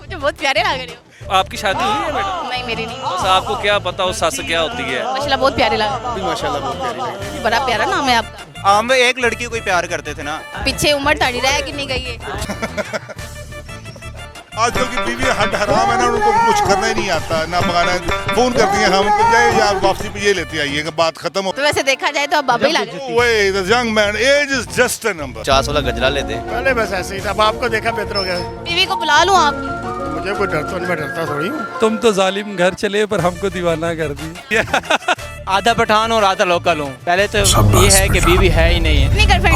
मुझे बहुत प्यारे लग रहे हो। आपकी शादी हुई है बेटा? नहीं मेरी नहीं। बस आपको क्या पता हो सस क्या होती है? माशाल्लाह बहुत प्यारे लग रहे माशाल्लाह बहुत प्यारी लग रही हो। बड़ा प्यारा नाम है आपका। हम एक लड़की को ही प्यार करते थे ना। पीछे उम्र तड़ी रहा है कि नहीं गई है? आजकल की बीवी हट हराम है ना, उनको कुछ करना ही नहीं आता ना, पकाना फोन करती हैं हम तो जाए यार वापसी पे ये लेते आइएगा, बात खत्म हो। तो वैसे देखा जाए तो आप बाबा ही लग रहे हो। Wait, the young man, age is just a number. 50 वाला गजरा लेते। पहले बस ऐसे ही था, अब आपको देखा बेहतर हो गया। बीवी को बुला लूं आप? मुझे कोई डर तो नहीं, मैं डरता थोड़ी हूँ। तुम तो जालिम घर चले पर हमको दीवाना कर दी। आधा पठान और आधा लोकल हूँ। पहले तो ये है कि बीवी है ही नहीं है। कितनी गर्लफ्रेंड?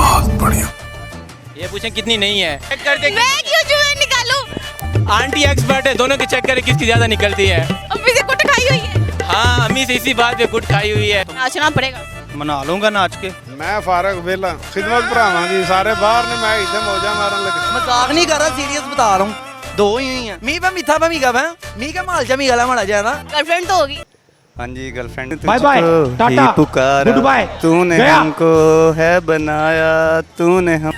ये पूछें कितनी नहीं है। मैं क्यों जुए निकालूं? आंटी एक्सपर्ट है, दोनों के चेक करें किसकी ज्यादा निकलती है। अम्मी से कुट खाई हुई है। हाँ, अम्मी से इसी बात पे गुट खाई हुई है। नाचना पड़ेगा। मना लूंगा नाच के। मैं फारग वेला खिदमत भरावांगी, सारे बाहर ने, मैं इधर मौजा मारन लगे। मजाक नहीं कर रहा, सीरियस बता रहा हूँ। दो ही हैं मी पे मीठा पे मीठा पे मी का माल मी गला मारा जाए ना। गर्लफ्रेंड तो होगी। हाँ जी, girlfriend. Bye bye, ta-ta, goodbye. तूने गया। हमको है बनाया, तूने हम।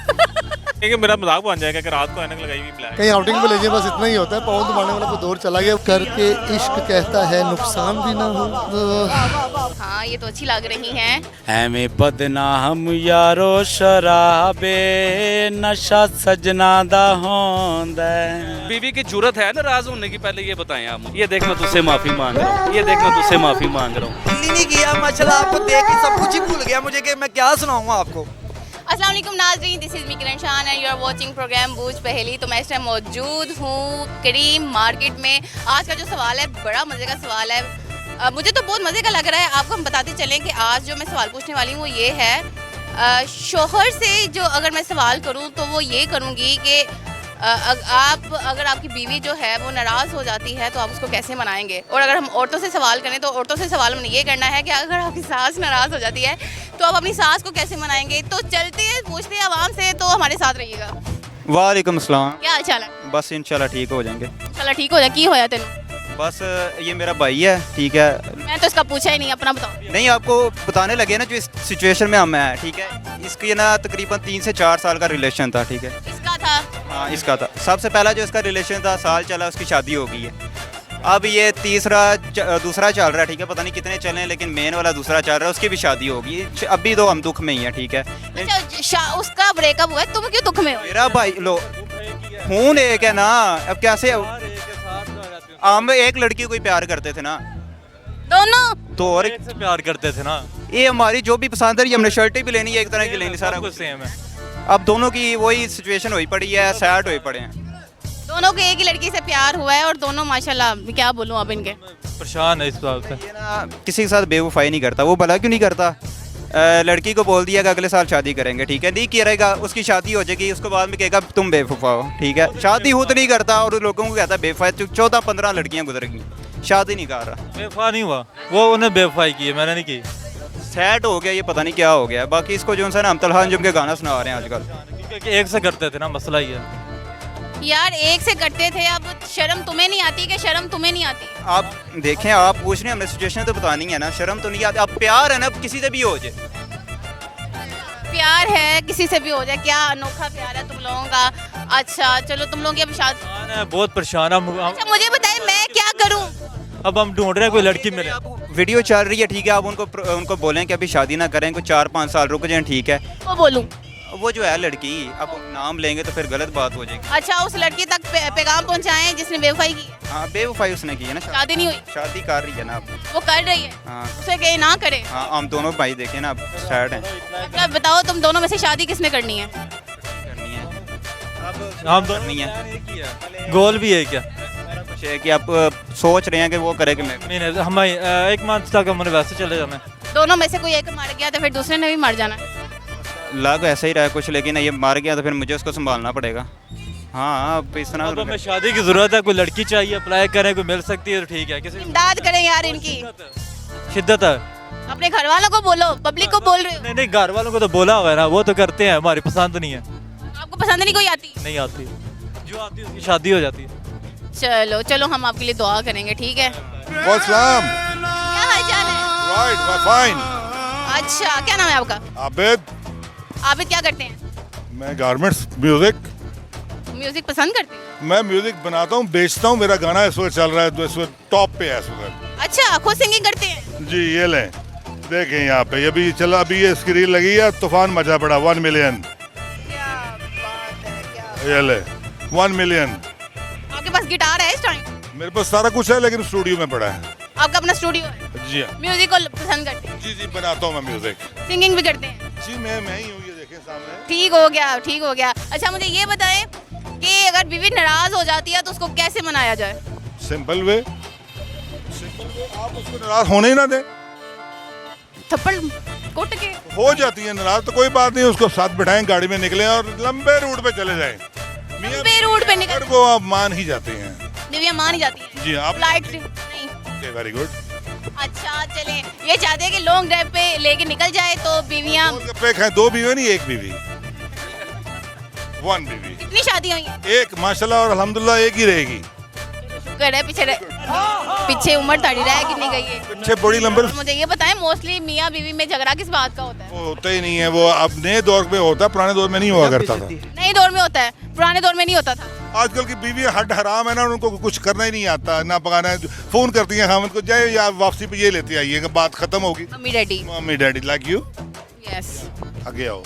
मेरा मजाक बन जाएगा कि रात को ऐनक लगाई हुई ब्लैक। कहीं आउटिंग पे ले जाए, बस इतना ही होता है। पवन दबाने वाला कोई दौर चला गया करके इश्क कहता है नुकसान भी ना हो। हाँ ये तो अच्छी लग रही हैं। हमें बदना हम यारो शराबे नशा सजना दा होंदा। बीवी की जरूरत है नाराज होने की, पहले ये बताएं आप। ये देख मैं तुझसे माफी मांग रहा हूँ, ये देख मैं तुझसे माफी मांग रहा हूँ। दिल्ली नहीं किया माशाल्लाह, आपको देख के सब कुछ ही भूल गया मुझे कि मैं क्या सुनाऊंगा आपको। अस्सलाम वालेकुम नाज़रीन, this is me Kiran Shan and you are watching program Boojh Paheli. तो मैं इस टाइम मौजूद हूँ करीम मार्केट में। आज का जो सवाल है बड़ा मज़े का सवाल है। मुझे तो बहुत मज़े का लग रहा है। आपको हम बताते चलें कि आज जो मैं सवाल पूछने वाली हूँ वो ये है, शोहर से जो अगर मैं सवाल करूँ तो वो ये करूँगी कि अगर आपकी बीवी जो है वो नाराज़ हो जाती है तो आप उसको कैसे मनाएंगे। और अगर हम औरतों से सवाल करें तो औरतों से सवाल हमने ये करना है कि अगर आपकी सास नाराज़ हो जाती है तो आप अपनी सास को कैसे मनाएंगे। तो चलते हैं, पूछते हैं आवाम से, तो हमारे साथ रहिएगा। वालेकुम अस्सलाम। क्या हाल चाल है? बस इंशाल्लाह ठीक हो जाएंगे। चलो ठीक हो जाए। की होया तेन? बस ये मेरा भाई है, ठीक है। मैं तो इसका पूछा ही नहीं, अपना बताओ। नहीं, आपको बताने लगे ना जो इस सिचुएशन में हम हैं, ठीक है। इसकी ना तकरीबन 3 से 4 साल का रिलेशन था, ठीक है। इसका था? हाँ, इसका था। सबसे पहला जो इसका रिलेशन था, साल चला, उसकी शादी हो गई है। अब ये दूसरा चल रहा है, ठीक है। पता नहीं कितने चले हैं, लेकिन मेन वाला दूसरा चल रहा है, उसकी भी शादी होगी। अभी तो हम दुख में ही है, ठीक है। अच्छा, उसका ब्रेकअप हुआ है, तुम क्यों दुख में हो? मेरा भाई लो खून एक है ना, अब कैसे। हम एक लड़की को ही प्यार करते थे ना, दोनों तो और से प्यार करते थे ना। ये हमारी जो भी पसंद है, ये हमने शर्टें भी लेनी है, एक तरह की लेनी, सारा कुछ सेम है। अब दोनों की वही सिचुएशन हुई पड़ी है, सैड हुए पड़े हैं। दोनों को एक ही लड़की से प्यार हुआ है और दोनों माशाल्लाह, क्या बोलूं अब इनके। परेशान है इस बात से। ये ना किसी के साथ बेवफाई नहीं करता। वो भला क्यों नहीं करता? लड़की को बोल दिया कि अगले साल शादी करेंगे, ठीक है। नहीं किया रहेगा, उसकी शादी हो जाएगी, उसके बाद में कहेगा तुम बेवफा हो, ठीक है। शादी खुद नहीं करता और लोगों को कहता है बेवफा। 14-15 लड़कियां गुजर गई, शादी नहीं कर रहा। बेवफा नहीं हुआ वो, उन्हें बेवफाई की है, मैंने नहीं की। सैड हो गया, ये पता नहीं क्या हो गया। बाकी इसको जो है ना हम तलहा अंजुम के गाना सुना रहे हैं आजकल। क्योंकि एक से करते थे ना, मसला ही है यार। एक से करते थे, अब शर्म तुम्हें नहीं आती? कि शर्म तुम्हें नहीं आती? आप देखें, आप पूछ रहे हैं, हमने सिचुएशन तो बतानी है ना। शर्म तो नहीं आती। अब प्यार है ना, किसी से भी हो जाए। प्यार है किसी से भी हो जाए, क्या अनोखा प्यार है तुम लोगों का। अच्छा चलो, तुम लोगों की अभी शादी। बहुत परेशान है। अच्छा मुझे बताए मैं क्या करूं? अब हम ढूंढ रहे हैं कोई लड़की मिले। वीडियो चल रही है, ठीक है। आप उनको बोलें कि अभी शादी ना करें, कुछ 4-5 साल रुक जाएं, ठीक है। वो बोलूं? वो जो है लड़की, अब नाम लेंगे तो फिर गलत बात हो जाएगी। अच्छा, उस लड़की तक पैगाम पहुंचाएं जिसने बेवफाई की? हाँ, बेवफाई उसने की है ना। शादी नहीं हुई? शादी कर रही है ना, अब वो कर रही है। हाँ। उसे कहे ना करे। हाँ, हम दोनों भाई देखें ना, अब सैड हैं। अच्छा बताओ, तुम दोनों में से शादी किसने करनी है? करनी है अब, हम दोनों करनी है। गोल भी है क्या? कुछ है कि आप सोच रहे हैं कि वो करे कि मैं। महीने हम 1 मंथ तक हमने वैसे चले जाना है। दोनों में से कोई एक मर गया तो फिर दूसरे ने भी मर जाना है। लग ऐसा ही रहा है कुछ, लेकिन ये मार गया तो फिर मुझे उसको संभालना पड़ेगा। हाँ, अब इस अब हमें तरह शादी की जरूरत है, कोई लड़की चाहिए, अप्लाई करें, कोई मिल सकती है तो ठीक है। किसी इमदाद करें यार इनकी। शिद्दत है। अपने घर वालों को बोलो, पब्लिक को बोल रहे हो। नहीं, घर वालों को तो बोला हुआ है ना, वो तो करते हैं, हमारी पसंद नहीं है। आपको पसंद नहीं कोई आती? नहीं आती, जो आती है उसकी शादी हो जाती है। चलो चलो, हम आपके लिए दुआ करेंगे, ठीक है। सलाम। क्या हाल चाल है? Right, fine. अच्छा, क्या नाम है आपका? आबिद। आबिद क्या करते हैं? मैं गारमेंट्स, म्यूजिक। म्यूजिक पसंद करते हैं? मैं म्यूजिक बनाता हूँ, बेचता हूँ। मेरा गाना इस वक्त चल रहा है, तो इस वक्त टॉप पे है इस वक्त। अच्छा, खुद सिंगिंग करते हैं? जी ये लें, देखें यहाँ पे, ये भी चला, अभी ये स्क्रीन लगी है, तूफान मचा पड़ा। 1 मिलियन, क्या बात है, क्या ये ले 1 मिलियन। आपके पास गिटार है इस टाइम? मेरे पास सारा कुछ है, लेकिन स्टूडियो में पड़ा है। आपका अपना स्टूडियो है? जी हाँ, म्यूजिक को पसंद करते हैं? जी बनाता हूँ मैं म्यूजिक। सिंगिंग भी करते हैं? जी मैं ही हूँ, ये देखें सामने। ठीक हो गया, ठीक हो गया। अच्छा मुझे ये बताएं कि अगर बीवी नाराज हो जाती है तो उसको कैसे मनाया जाए? सिंपल वे, आप उसको नाराज होने ही ना दें। थप्पड़ कुट के? हो जाती है नाराज तो कोई बात नहीं, उसको साथ बिठाएं, गाड़ी में निकलें और लंबे रूट पे चले जाएं। लंबे रूट पे निकल, वो आप मान ही जाते हैं। बीवियां मान ही जाती हैं? जी आप फ्लाइट नहीं? Very good. अच्छा चलें, ये चाहते हैं कि लॉन्ग ड्राइव पे लेके निकल जाए तो बीवियां। पे खाएं, 2 बीवी नहीं 1 बीवी, 1 बीवी। कितनी शादियां हुई हैं? 1 माशाल्लाह, और अल्हम्दुलिल्लाह 1 ही रहेगी। शुक्र है, पीछे उम्र तड़ी रह कितनी गई है। पीछे बड़ी लंबी। मुझे ये बताएं मोस्टली मियाँ बीवी में झगड़ा किस बात का होता है? वो होता ही नहीं है, वो अब नए दौर में होता है, पुराने दौर में नहीं हुआ करता था। नए दौर में होता है, पुराने दौर में नहीं होता था। आजकल की बीवी हड हराम है ना, उनको कुछ करना ही नहीं आता, ना पकाना है। फोन करती हैं हम उनको, जाए या वापसी पे ये लेते आइएगा, बात खत्म होगी। Mummy daddy? Mummy daddy like you. Yes. आगे आओ।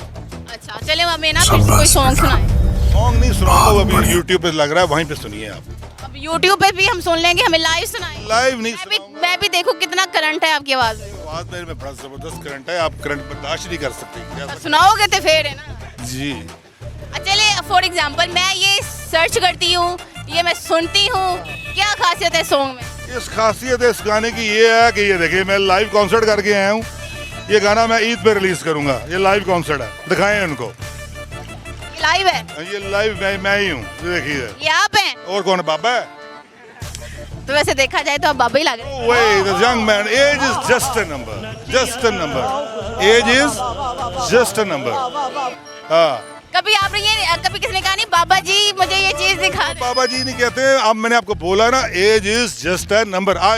अच्छा चले, हमें ना फिर कोई सॉन्ग सुनाए। सॉन्ग नहीं सुनाऊंगा, वो अभी यूट्यूब पे लग रहा है, वहीं पे सुनिए आप। अब यूट्यूब पे भी हम सुन लेंगे, हमें लाइव सुनाए। लाइव नहीं मैं भी देखूं कितना करंट है आपकी आवाज में। आवाज मेरे में बड़ा जबरदस्त करंट है, आप करंट बर्दाश्त नहीं कर सकते। सुनाओगे तो फिर है ना जी। चले फॉर एग्जांपल मैं ये सर्च करती हूँ, ये मैं सुनती हूँ, क्या खासियत है सॉन्ग में? इस खासियत है इस गाने की ये है कि ये देखिए, मैं लाइव कॉन्सर्ट करके आया हूँ। ये गाना मैं ईद पे रिलीज करूंगा, ये लाइव कॉन्सर्ट है, दिखाएं उनको। लाइव है? ये लाइव मैं ही हूँ, ये देखिए। ये आप हैं? और कौन है? बाबा है। तो वैसे देखा जाए तो आप बाबा ही लग रहे हैं। Wait, the young man, age is just a number, just a number. Age is just a number. हाँ। कभी आपने ये कभी किसी ने कहा नहीं बाबा जी मुझे ये चीज दिखा दे? बाबा जी नहीं कहते हैं, अब मैंने आपको बोला ना, age is just a number. आप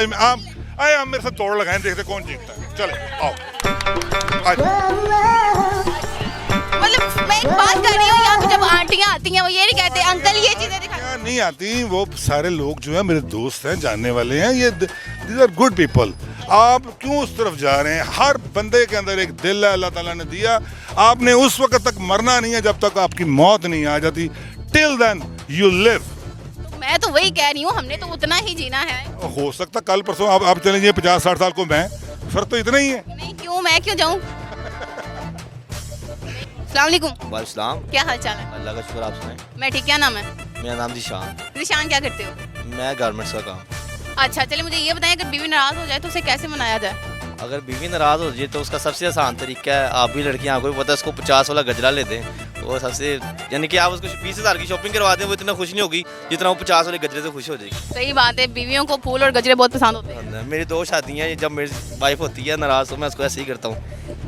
मेरे साथ तोड़ लगाएं, देखते कौन जीतता है। चले आओ। मतलब मैं एक बात कर रही हूँ, यहाँ पे जब आंटियाँ आती हैं वो ये नहीं कहते अंकल ये चीजें दिखा? नहीं आती, वो सारे लोग जो है मेरे दोस्त हैं, जानने वाले हैं, ये दीज आर गुड पीपल। आप क्यों उस तरफ जा रहे हैं? हर बंदे के अंदर एक दिल है, अल्लाह ताला ने दिया। आपने उस वक्त तक मरना नहीं है जब तक आपकी मौत नहीं आ जाती। Till then you live. मैं तो वही कह रही हूँ, हमने तो उतना ही जीना है। हो सकता कल परसों आप चले जाइए 50-60 साल को, मैं फर्क तो इतना ही है। नहीं क्यों, मैं क्यों जाऊँ? अस्सलाम वालेकुम। वालेकुम। क्या हाल चाल है? अल्लाह का शुक्र, आप सुनाएं। मैं ठीक, क्या नाम है? मेरा नाम जिशान। निशान, क्या करते हो? मैं गारमेंट्स का काम। अच्छा चलिए मुझे ये बताएं, अगर बीवी नाराज हो जाए तो उसे कैसे मनाया जाए? अगर बीवी नाराज़ हो जाए तो उसका सबसे आसान तरीका है, आप भी लड़कियां, आपको भी पता है, उसको 50 वाला गजरा ले दें। वो सबसे, यानी कि आप उसको 20,000 की शॉपिंग करवा दें, वो इतना खुश नहीं होगी जितना वो 50 वाले गजरे से खुश हो जाएगी। सही बात है, बीवियों को फूल और गजरे बहुत पसंद होते हैं। मेरी 2 शादियाँ हैं, जब मेरी वाइफ होती है नाराज़ तो मैं उसको ऐसे ही करता हूँ।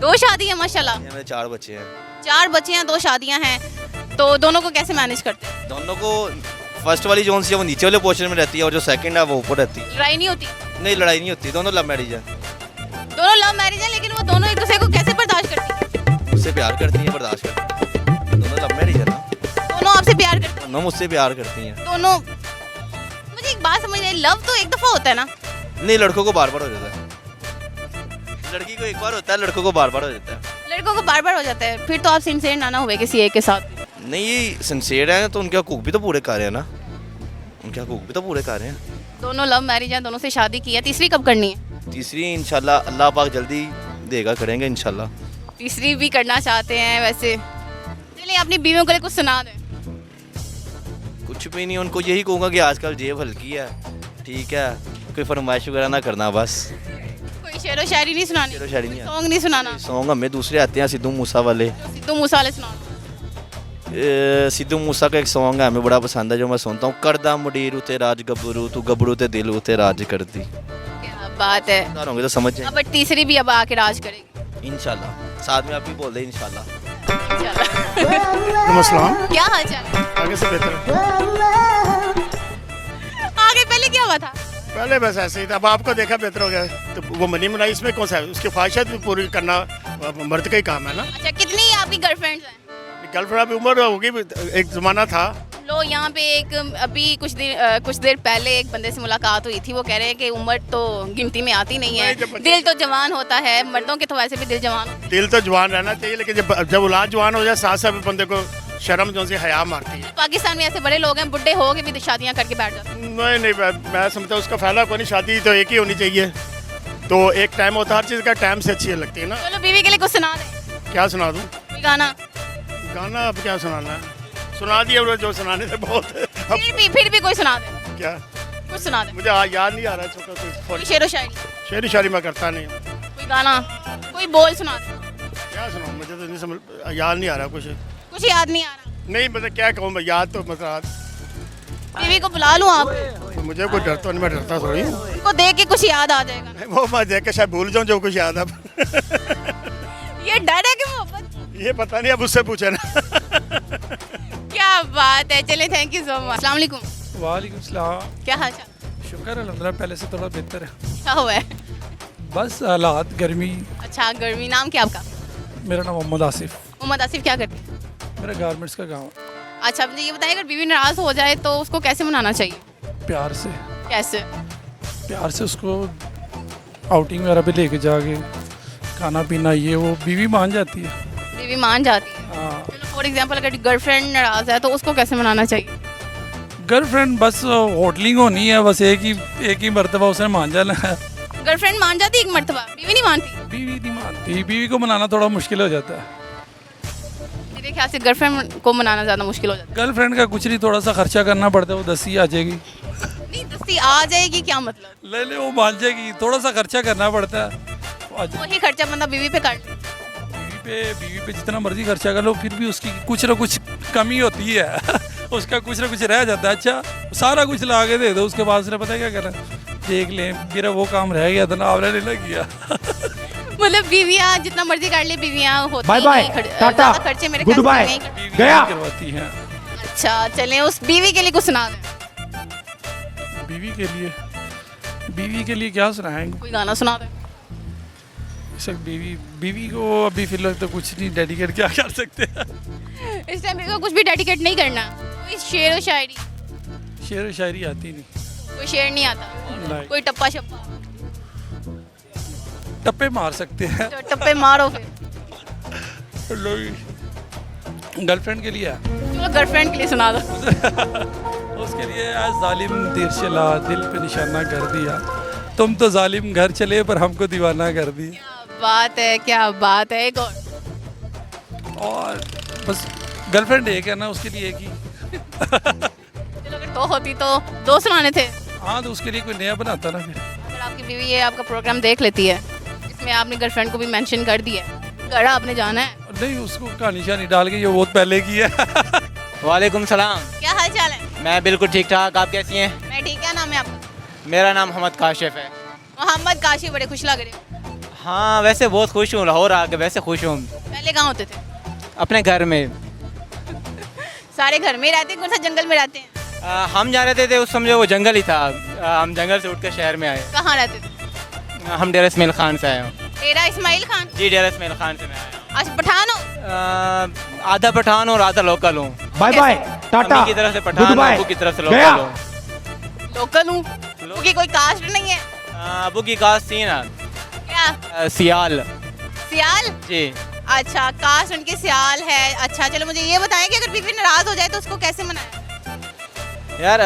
2 शादी है माशाल्लाह? मेरे 4 बच्चे हैं। 4 बच्चे हैं, 2 शादियां हैं, तो दोनों को कैसे मैनेज करते हैं? दोनों को, फर्स्ट वाली जो सी है वो नीचे वाले पोर्शन में रहती है और जो सेकंड है वो ऊपर रहती है। लड़ाई नहीं होती? नहीं, लड़ाई नहीं होती, दोनों लव मैरिज है। दोनों लव मैरिज है, लेकिन वो दोनों एक दूसरे को कैसे बर्दाश्त करती हैं? मुझसे प्यार करती हैं, बर्दाश्त करती हैं। दोनों लव मैरिज है ना। दोनों आपसे प्यार करती हैं? दोनों मुझसे प्यार करती हैं। दोनों, मुझे एक बात समझ नहीं, लव तो एक दफा होता है ना? नहीं, लड़कों को बार बार हो जाता है। लड़की को एक बार होता है, लड़कों को बार बार हो जाता है। लड़कों को बार बार हो जाता है, फिर तो आप सिंसियर ना हुए किसी एक के साथ? नहीं, ये सिंसियर है तो उनके हकूक भी तो पूरे कर रहे हैं ना, उनके हकूक भी तो पूरे कर रहे हैं। दोनों लव मैरिज है, दोनों से शादी की है, तीसरी कब करनी है? तीसरी इंशाल्लाह अल्लाह पाक जल्दी देगा, करेंगे इंशाल्लाह। तीसरी भी करना चाहते हैं वैसे? चलिए अपनी बीवियों के लिए कुछ सुना दें। कुछ भी नहीं, उनको यही कहूँगा कि आजकल जेब हल्की है, ठीक है, कोई फरमाइश वगैरह ना करना बस। कोई शेरो शायरी नहीं सुनानी? शेरो शायरी नहीं सॉन्ग नहीं सुनाना? सॉन्ग हमें दूसरे आते हैं, सिद्धू मूसा वाले। सिद्धू मूसा वाले सुनाओ। सिद्धू मूसा का एक सॉन्ग है, हमें बड़ा पसंद है, जो मैं सुनता हूँ। करदा मुडीर उते राज गबरू, तू गबरू ते दिल उते राज कर दी। क्या बात है, होंगे तो समझ जाए। अब तीसरी भी अब आके राज करेगी इंशाल्लाह, साथ में आप भी बोल दे इंशाल्लाह। नमस्कार। क्या हाल चाल है? आगे से बेहतर। आगे पहले क्या हुआ था? पहले बस ऐसे ही था, अब आपको देखा बेहतर हो गया। तो वो मनी मलाई इसमें कौन सा है, उसकी ख्वाहिशात भी पूरी करना मर्द का ही काम है ना। अच्छा कितनी आपकी गर्लफ्रेंड्स हैं? गर्लफ्रेंड अभी उम्र होगी, एक ज़माना था। लो तो यहाँ पे एक अभी कुछ देर पहले एक बंदे से मुलाकात हुई थी, वो कह रहे हैं कि उम्र तो गिनती में आती नहीं है, दिल तो जवान होता है, मर्दों के तो वैसे भी दिल जवान होता दिल तो जवान रहना चाहिए, लेकिन जब औलाद जवान हो जाए साथ साथ बंदे को शर्म जो सी हया मारती है। है। पाकिस्तान में ऐसे बड़े लोग हैं, बुढ़े हो के भी शादियाँ करके बैठ जाते हैं। नहीं मैं समझता हूँ उसका फायदा कोई नहीं, शादी तो एक ही होनी चाहिए, तो एक टाइम होता है, हर चीज़ का टाइम से अच्छी लगती है ना। चलो बीवी के लिए कुछ सुना दें, क्या सुना दूँ? कोई गाना। गाना अब क्या सुनाना है, सुना दिया वो जो सुनाने थे बहुत है। अब फिर भी कोई सुना दें, क्या कुछ सुना दें, मुझे याद नहीं आ रहा छोटा कोई कोई शेर व शायरी, शेरी शायरी मैं करता नहीं हूँ। कोई गाना, कोई बोल सुना दें। क्या सुनाऊँ, मुझे तो नहीं समझ याद नहीं आ रहा कुछ याद नहीं आ रहा, नहीं मतलब क्या कहूँ मैं, याद तो मतलब बीवी को बुला लूँ आप, मुझे कोई डर तो नहीं, मैं डरता थोड़ी हूँ। उनको देख के कुछ याद आ जाएगा। नहीं, वो मैं देख के शायद भूल जाऊँ जो कुछ याद अब। ये डर है कि मोहब्बत? ये पता नहीं, अब उससे पूछे ना। क्या बात है, चले थैंक यू सो मच। अस्सलाम वालेकुम। वालेकुम सलाम। क्या हाल चाल? शुक्र है अल्हम्दुलिल्लाह, पहले से थोड़ा बेहतर है। क्या हुआ है? बस हालात गर्मी। अच्छा गर्मी, नाम क्या आपका? मेरा नाम मोहम्मद आसिफ, मोहम्मद आसिफ, क्या करते हैं? मेरा गारमेंट्स का गाँव है। अच्छा मुझे ये बताइए, अगर बीवी नाराज हो जाए तो उसको कैसे मनाना चाहिए? प्यार से, कैसे? प्यार से उसको आउटिंग वगैरह पे लेके जाके खाना पीना, ये वो बीवी मान जाती है। बीवी मान जाती है। हाँ, चलो फॉर एग्जांपल अगर गर्लफ्रेंड नाराज है तो उसको कैसे मनाना चाहिए? गर्लफ्रेंड बस होटलिंग होनी है, बस एक ही मरतबा उसने मान जाना है। गर्लफ्रेंड मान जाती है एक मर्तबा, बीवी नहीं मानती? बीवी नहीं मानती, बीवी को मनाना थोड़ा मुश्किल हो जाता है। मेरे ख्याल से गर्लफ्रेंड को मनाना ज़्यादा मुश्किल हो जाता गर्लफ्रेंड का कुछ नहीं, थोड़ा सा खर्चा करना पड़ता है, वो 10 ही आ जाएगी। है। नहीं दस्ती आ जाएगी क्या मतलब? ले वो मान जाएगी, थोड़ा सा खर्चा करना पड़ता है। वही खर्चा बंदा बीवी पे कर। बीवी पे जितना मर्जी खर्चा कर लो, फिर भी उसकी कुछ ना कुछ कमी होती है। उसका कुछ ना कुछ रह जाता है। अच्छा सारा कुछ ला के दे दो, उसके बाद उसने पता है क्या करना, देख ले मेरा वो काम रह गया था ना, आपने नहीं किया। मतलब बीवियाँ जितना मर्जी कर ले, बीवियाँ होती बाय बाय, टाटा, ज़्यादा खर्चे मेरे ख्याल से गुड बाय, नहीं करती। बीवी गया। करवाती हैं। अच्छा चलें उस बीवी के लिए कुछ सुना दें, बीवी के लिए क्या सुनाएंगे? कोई गाना सुना दें। सब बीवी को अभी फिलहाल तो कुछ नहीं डेडिकेट क्या कर सकते हैं। इस टाइम बीवी को कुछ भी डेडिकेट नहीं करना। कोई शेर व शायरी, शेर व शायरी आती नहीं, कोई शेर नहीं आता, नहीं। कोई टप्पा शप्पा? टप्पे मार सकते हैं तो टप्पे मारो फिर। लोग। गर्लफ्रेंड के लिए है। चलो गर्लफ्रेंड के लिए सुना दो। उसके लिए आज जालिम देर चला, दिल पे निशाना कर दिया, तुम तो जालिम घर चले पर हमको दीवाना कर दिया। क्या बात है, क्या बात है। एक और बस गर्लफ्रेंड एक है ना, उसके लिए एक ही। चलो अगर दो होती तो दो सुनाने थे। हाँ तो उसके लिए कोई नया बनाता ना फिर। अगर आपकी बीवी ये आपका प्रोग्राम देख लेती है, इसमें आपने गर्लफ्रेंड को भी मेंशन कर दिया है, गड़ा आपने जाना है। नहीं उसको कहानी शानी डाल के, ये बहुत पहले की है। वालेकुम सलाम। क्या हाल चाल है? मैं बिल्कुल ठीक ठाक, आप कैसी हैं? मैं ठीक, क्या नाम है आपका? मेरा नाम मोहम्मद काशिफ है। मोहम्मद काशी, बड़े खुश लग रहे हो। हाँ वैसे बहुत खुश हूँ, लाहौर आके वैसे खुश हूँ। पहले कहाँ होते थे? अपने घर में। सारे घर में रहते हैं, कौन सा जंगल में रहते हैं? हम जा रहे थे उस समय वो जंगल ही था, हम जंगल से उठ कर शहर में आए। कहाँ रहते थे? हम डेरा इस्माइल खान से आए हैं। डेरा इस्माइल खान? जी डेरा इस्माइल खान से मैं आया हूँ। अच्छा पठान हो? आधा पठान और आधा लोकल हूँ। बाय बाय, टाटा, अम्मी की तरफ से पठान, गुड बाय, अबू की तरफ से गया। लोकल हूँ। लोकल हूँ क्योंकि कोई कास्ट नहीं है। अबू की कास्ट थी ना, क्या? सियाल। सियाल? जी। अच्छा कास्ट उनकी सियाल है। अच्छा चलो मुझे ये बताएं कि अगर बीवी नाराज हो जाए तो उसको कैसे मनाएं? यार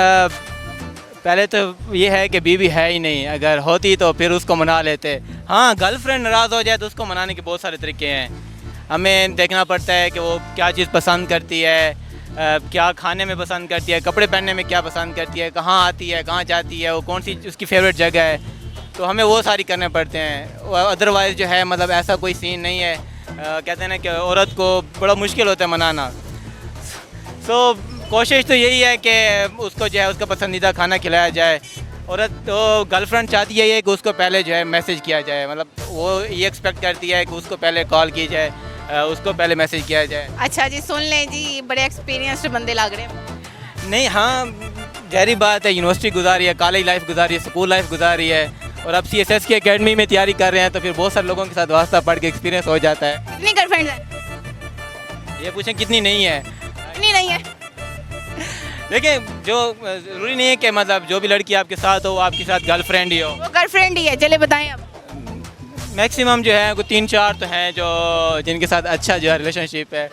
पहले तो ये है कि बीवी है ही नहीं, अगर होती तो फिर उसको मना लेते। हाँ गर्लफ्रेंड नाराज़ हो जाए तो उसको मनाने के बहुत सारे तरीके हैं। हमें देखना पड़ता है कि वो क्या चीज़ पसंद करती है, क्या खाने में पसंद करती है, कपड़े पहनने में क्या पसंद करती है, कहाँ आती है, कहाँ जाती है, वो कौन सी उसकी फेवरेट जगह है, तो हमें वो सारी करने पड़ते हैं। अदरवाइज़ जो है मतलब ऐसा कोई सीन नहीं है। कहते हैं ना कि औरत को बड़ा मुश्किल होता है मनाना। सो कोशिश तो यही है कि उसको जो है उसका पसंदीदा खाना खिलाया जाए। औरत तो गर्लफ्रेंड चाहती है कि उसको पहले जो है मैसेज किया जाए, मतलब वो ये एक्सपेक्ट करती है कि उसको पहले कॉल की जाए, उसको पहले मैसेज किया जाए। अच्छा जी सुन लें जी, बड़े एक्सपीरियंस्ड बंदे लग रहे हैं। नहीं हाँ गहरी बात है, यूनिवर्सिटी गुजारी है, कॉलेज लाइफ गुजारी है, स्कूल लाइफ गुजारी है, और अब CSS की एकेडमी में तैयारी कर रहे हैं, तो फिर बहुत सारे लोगों के साथ वास्ता पढ़ के एक्सपीरियंस हो जाता है। कितनी गर्लफ्रेंड है? ये पूछें कितनी नहीं है? कितनी नहीं है? देखिए जो ज़रूरी नहीं है कि मतलब जो भी लड़की आपके साथ हो वो आपके साथ गर्लफ्रेंड ही हो। वो गर्लफ्रेंड ही है, चले बताएं अब। मैक्सिमम जो है कोई 3-4 तो हैं जो जिनके साथ अच्छा जो है रिलेशनशिप है।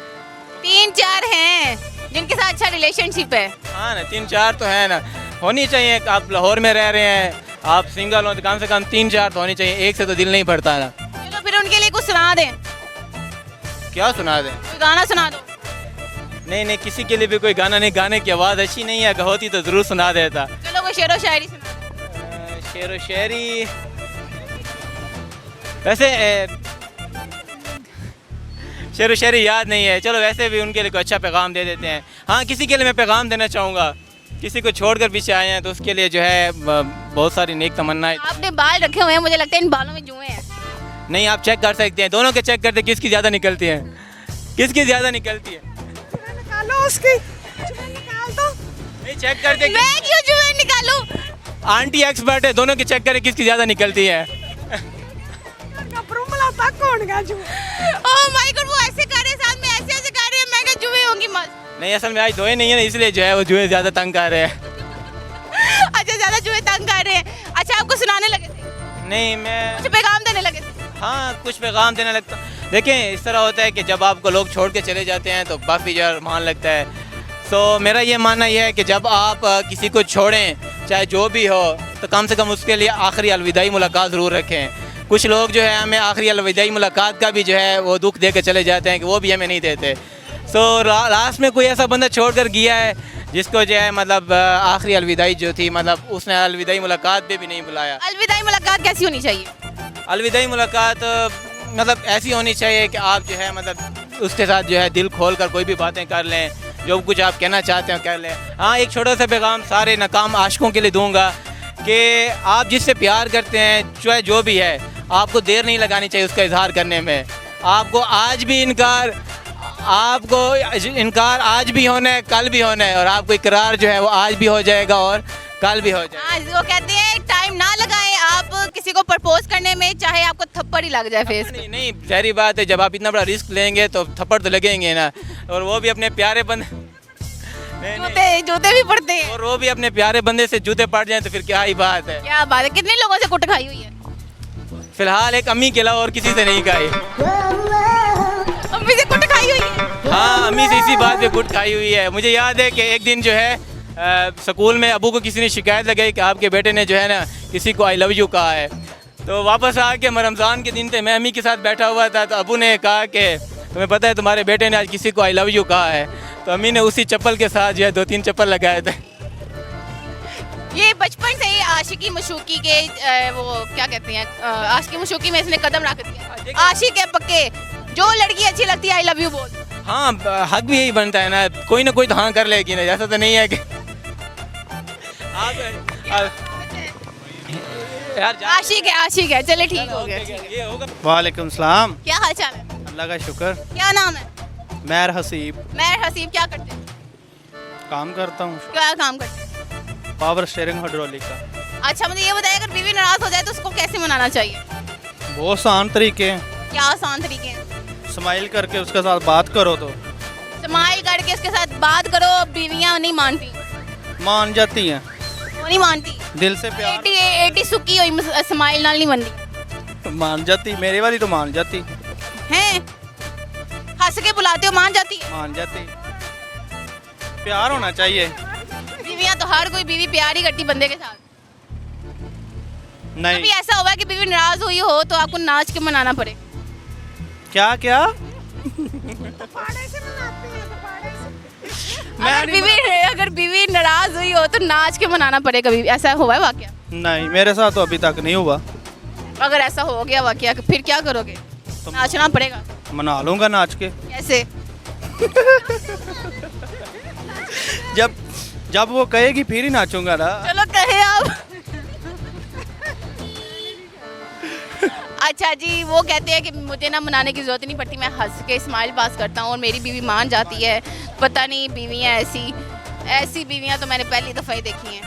3-4 हैं जिनके साथ अच्छा रिलेशनशिप है। हाँ ना, 3-4 तो है ना, होनी चाहिए। आप लाहौर में रह रहे हैं, आप सिंगल हो तो कम से कम 3-4 तो होनी चाहिए, एक से तो दिल नहीं भरता ना। चलो फिर उनके लिए कुछ सुना दें, क्या सुना दें? कोई गाना सुना दो। नहीं नहीं, किसी के लिए भी कोई गाना नहीं, गाने की आवाज़ अच्छी नहीं है, अगर होती तो ज़रूर सुना देता। चलो कोई शेरो शायरी सुना दो। शेर व शायरी वैसे शेर व शायरी याद नहीं है। चलो वैसे भी उनके लिए कोई अच्छा पैगाम दे देते हैं। हाँ, किसी के लिए मैं पैगाम देना चाहूँगा, किसी को छोड़कर पीछे आए हैं तो उसके लिए जो है बहुत सारी नेक तमन्नाएं। आपने बाल रखे हुए हैं, मुझे लगता है इन बालों में जुएं हैं। नहीं, आप चेक कर सकते हैं, दोनों के चेक करते किसकी ज़्यादा निकलती है, किसकी ज़्यादा निकलती है। निकालो उसकी, निकाल दो। नहीं, चेक करके मैं क्यों जुएं निकालूं? आंटी एक्सपर्ट है, दोनों के चेक करें किसकी ज़्यादा निकलती है। ओह माय गॉड, वो ऐसे कर रहे हैं, साथ में ऐसे ऐसे कर रहे हैं, मैं क्या जुएं होंगी मस्त। नहीं, असल में आज धोए नहीं है ना, इसलिए जो है वो जुए ज़्यादा तंग कर रहे हैं। अच्छा, ज्यादा जुएं तंग कर रहे हैं। अच्छा, आपको सुनाने लगे थे, नहीं, मैं कुछ पैगाम देने लगे थे। हाँ कुछ पैगाम देने लगता। देखें, इस तरह होता है कि जब आपको लोग छोड़ के चले जाते हैं तो काफ़ी जो मान लगता है। तो मेरा ये मानना यह है कि जब आप किसी को छोड़ें, चाहे जो भी हो, तो कम से कम उसके लिए आखिरी अलविदाई मुलाकात ज़रूर रखें। कुछ लोग जो है हमें आखिरी अलविदाई मुलाकात का भी जो है वो दुख दे के चले जाते हैं कि वो भी हमें नहीं देते। सो लास्ट में कोई ऐसा बंदा छोड़ कर गया है जिसको जो है मतलब आखिरी अलविदाई जो थी, मतलब उसने अलविदाई मुलाकात पे भी नहीं बुलाया। अलविदाई मुलाकात कैसी होनी चाहिए? अलविदाई मुलाकात मतलब ऐसी होनी चाहिए कि आप जो है मतलब उसके साथ जो है दिल खोल कर कोई भी बातें कर लें, जो कुछ आप कहना चाहते हो कर लें। हाँ, एक छोटा सा पैगाम सारे नाकाम आशिकों के लिए दूंगा कि आप जिससे प्यार करते हैं, चाहे जो भी है, आपको देर नहीं लगानी चाहिए उसका इजहार करने में। आपको आज भी इनकार आज भी होना है, कल भी होना है, और आपको इकरार जो है वो आज भी हो जाएगा और कल भी हो जाएगा। हाँ, वो कहते हैं टाइम ना लगाएं आप किसी को प्रपोज करने में, चाहे आपको थप्पड़ ही लग जाए फेस पे। नहीं नहीं, ज़ाहिर बात है, जब आप इतना बड़ा रिस्क लेंगे तो थप्पड़ तो लगेंगे ना, और वो भी अपने प्यारे बंदे जूते भी पड़ते हैं, और वो भी अपने प्यारे बंदे से जूते पड़ जाएं तो फिर क्या ही बात है। क्या बात है। कितने लोगों से कुट खाई हुई है? फिलहाल एक अम्मी के अलावा और किसी से नहीं खाई। अम्मी से कुट खाई हुई है? हाँ, अम्मी से इसी बात पे कुट खाई हुई है। मुझे याद है कि एक दिन जो है स्कूल में अबू को किसी ने शिकायत लगाई कि आपके बेटे ने जो है ना किसी को आई लव यू कहा है। तो वापस आके रमज़ान के दिन थे, मैं अम्मी के साथ बैठा हुआ था, तो अबू ने कहा कि तुम्हें पता है तुम्हारे बेटे ने आज किसी को आई लव यू कहा है। तो अम्मी ने उसी चप्पल के साथ जो है 2-3 चप्पल लगाए थे। ये बचपन से ही आशिकी मशूकी के वो क्या कहते हैं, आशिकी मशूकी में इसने कदम रख दिया। आशिक है पक्के, जो लड़की अच्छी लगती है आई लव यू बोल। हाँ, हक भी यही बनता है ना, कोई ना कोई तो हाँ कर लेगी ना, ऐसा तो नहीं है कि यार आशिक है, चले ठीक हो गया। ये होगा। वालेकुम सलाम। क्या हाल चाल है? अल्लाह का शुक्र। क्या नाम है? मैर हसीब। मैं हसीब। क्या करते हैं? काम करता हूँ, क्या काम करते हैं? पावर स्टीयरिंग हाइड्रोलिक का। अच्छा, मुझे ये बताइए, अगर बीवी नाराज हो जाए तो उसको कैसे मनाना चाहिए? बहुत आसान तरीके हैं। क्या आसान तरीके हैं? स्माइल करके उसके साथ बात करो तो स्माइल करके उसके साथ बात करो। बीवियां नहीं मानती? मान जाती हैं, वो नहीं मानती, दिल से प्यार 80 सुक्की हुई स्माइल नाल नहीं बनती। मान जाती। मेरी वाली तो मान जाती हैं, हंस के बुलाते हो मान जाती है? मान जाती। प्यार होना चाहिए। बीवियां तो हर कोई बीवी प्यार ही करती बंदे के साथ। नहीं, कभी ऐसा हुआ कि बीवी नाराज हुई हो तो आपको नाच के मनाना पड़े? क्या क्या अगर बीवी नाराज हुई हो तो नाच के मनाना पड़े, कभी ऐसा हुआ है वाकया? नहीं, मेरे साथ तो अभी तक नहीं हुआ। अगर ऐसा हो गया वाकया फिर क्या करोगे? नाचना पड़ेगा। मना लूंगा नाच के। कैसे? जब वो कहेगी फिर ही नाचूंगा ना। चलो कहे आप। अच्छा जी, वो कहते हैं कि मुझे ना मनाने की ज़रूरत नहीं पड़ती, मैं हंस के स्माइल पास करता हूँ और मेरी बीवी मान जाती है। पता नहीं बीवियाँ ऐसी बीवियाँ तो मैंने पहली दफ़ा ही देखी हैं।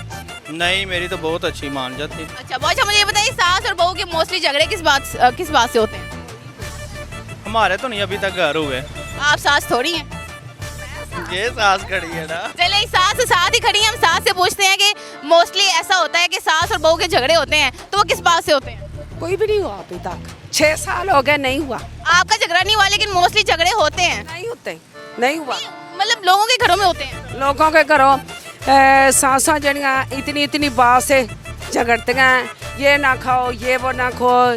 नहीं, मेरी तो बहुत अच्छी मान जाती। अच्छा, बहुत अच्छा। मुझे ये बताइए, सास और बहू के मोस्टली झगड़े किस बात से होते हैं? हमारे तो नहीं अभी तक घर हुए। आप सास थोड़ी हैं। ये सास खड़ी है ना। चले सास साथ ही खड़ी हैं, हम सास से पूछते हैं कि मोस्टली ऐसा होता है कि सास और बहू के झगड़े होते हैं तो वो किस बात से होते हैं? कोई भी नहीं हुआ अभी तक, 6 साल हो गए नहीं हुआ। आपका झगड़ा नहीं हुआ लेकिन मोस्टली झगड़े होते हैं। नहीं होते, नहीं हुआ। मतलब लोगों के घरों में होते हैं। लोगों के घरों सासा जड़ियाँ इतनी इतनी बात से झगड़तियाँ, ये ना खाओ, ये वो ना खाओ,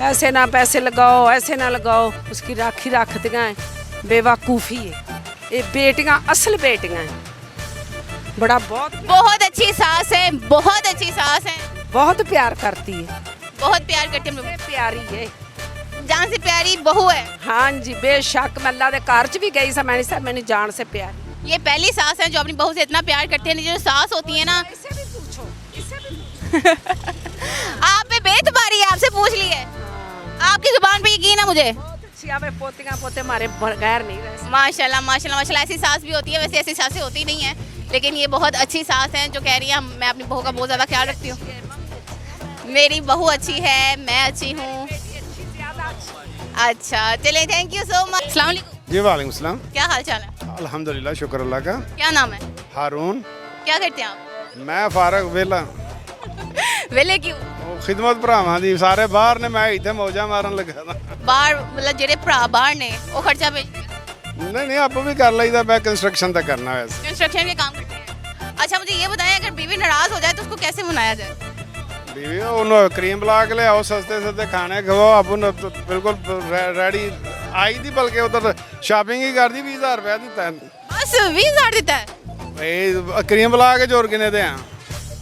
ऐसे ना पैसे लगाओ, ऐसे ना लगाओ, उसकी राखी रखतियाँ हैं। बेवकूफ़ी है ये, बेटियाँ असल बेटियाँ हैं। बड़ा बहुत अच्छी सास है, बहुत अच्छी सास है, बहुत प्यार करती है, बहुत प्यार करते हैं हम लोग। प्यारी है, जान से प्यारी बहू है। हाँ जी बेशक। मैं अल्लाह के घर च भी गई सा, मैंने साहब मैंने जान से प्यारी। ये पहली सास है जो अपनी बहू से इतना प्यार करते हैं। जो सास होती है ना, इससे भी पूछो, इससे भी आप पे बेतबारी है, आपसे पूछ ली है। आपकी जुबान पे यकीन है मुझे। अच्छी में पोतियाँ पोते मारे बगैर नहीं रह सकते। माशाल्लाह माशाल्लाह माशाल्लाह। ऐसी सास भी होती है, वैसे ऐसी सासें होती नहीं है, लेकिन ये बहुत अच्छी सास है जो कह रही है मैं अपनी बहू का बहुत ज़्यादा ख्याल रखती हूँ। मेरी बहू अच्छी है, मैं अच्छी हूँ। अच्छा चले, थैंक यू सो मच। अस्सलाम वालेकुम। जी वालेकुम सलाम। क्या हाल चाल है? अल्हम्दुलिल्लाह, शुक्र अल्लाह का। क्या नाम है? हारून। क्या करते हैं आप? मैं फारग वेला वेले क्यों? खिदमत भरावां दी सारे बाहर ने, मैं इत्थे मौजा मारन लगा था। बाहर मतलब जेरे भरा बाहर ने वो खर्चा भेजते हैं? नहीं आप भी कर लईदा, मैं कंस्ट्रक्शन तक करना वैसे। कंस्ट्रक्शन के काम करते हैं। अच्छा मुझे ये बताएं, अगर बीवी नाराज हो जाए तो उसको कैसे मनाया जाए? बीवी उन्हें क्रीम ला के ले आओ, सस्ते सस्ते खाने खवाओ, अब उन्हें बिल्कुल रेडी आई थी, बल्कि उधर शॉपिंग ही कर दी, 20,000 रुपया दिता है। बस 20,000 देता है? क्रीम ला के जोर किने दे।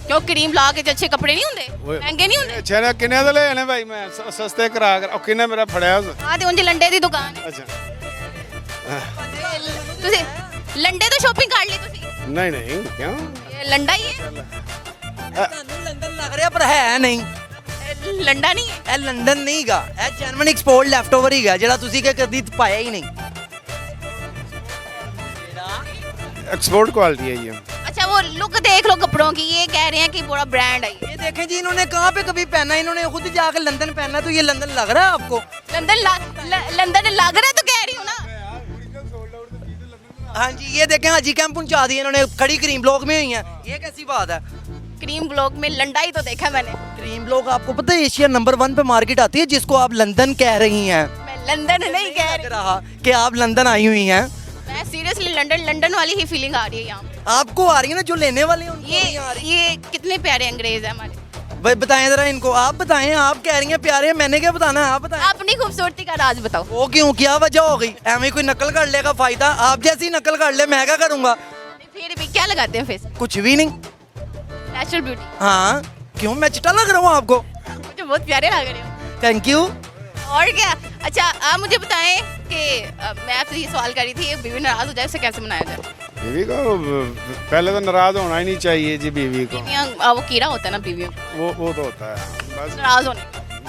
क्यों क्रीम ला के अच्छे कपड़े नहीं होंगे, महंगे नहीं होंगे? अच्छे ने किने दे ले भाई, मैं सस्ते करा कर किने मेरा फड़िया उस। हाँ तो उनकी लंडे दी दुकान है। अच्छा तुसी लंडे तो शॉपिंग कर ली तुसी? नहीं क्यों, ये लंडा ही है। लंदन लग रहा पर है नहीं। लंडा नहीं है, ਇਹ ਲੰਡਨ ਨਹੀਂ ਗਾ, ਇਹ ਜਰਮਨ ਐਕਸਪੋਰਟ ਲੈਫਟ ਓਵਰ ਹੀ ਗਾ ਜਿਹੜਾ ਤੁਸੀਂ ਕਿ ਕਦੀ ਪਾਇਆ ਹੀ ਨਹੀਂ। एक्सपोर्ट क्वालिटी है ये। अच्छा वो लुक देख लो कपड़ों की, ये कह रहे हैं कि पूरा ब्रांड है। ये देखें जी, इन्होंने कहाँ पे कभी पहना, इन्होंने खुद जाकर लंदन पहना, तो ये लंदन लग रहा है आपको? लंदन लग रहा है तो कह रही हूँ ना। हाँ जी ये देखें, हाजी कैंप पहुंचा दिए इन्होंने, खड़ी क्रीम ब्लॉक में हुई है, ये कैसी बात है? क्रीम ब्लॉक में लंडा ही तो देखा मैंने। क्रीम ब्लॉक आपको पता है एशिया नंबर 1 पे मार्केट आती है, जिसको आप लंदन कह रही हैं। मैं लंदन नहीं कह रही, रहा कि आप लंदन आई हुई हैं। मैं सीरियसली लंदन वाली ही फीलिंग आ रही है यहाँ। आपको आ रही है ना, जो लेने वाले हैं उनको नहीं आ रही। ये कितने प्यारे अंग्रेज हैं हमारे। भाई बताएं जरा इनको, आप बताएं, आप कह रही हैं प्यारे हैं, मैंने क्या बताना है, आप बताएं। अपनी खूबसूरती का राज बताओ। वो क्यों, क्या वजह हो गई? एवं कोई नकल कर लेगा फायदा? आप जैसी नकल कर ले, मैं क्या करूंगा? फिर भी क्या लगाते हैं फेस? कुछ भी नहीं, नेचुरल ब्यूटी। हाँ क्यों, मैं चिट्टा लग रहा हूँ आपको? मुझे बहुत प्यारे लग रहे हो। Thank you. और क्या? अच्छा आप मुझे बताएं कि मैं आपसे ये सवाल कर रही थी, बीवी नाराज हो जाए उसे कैसे मनाया जाए? बीवी को पहले तो नाराज होना ही नहीं चाहिए जी बीवी को। वो कीड़ा होता है ना बीवियों, वो तो होता है बस नाराज होने।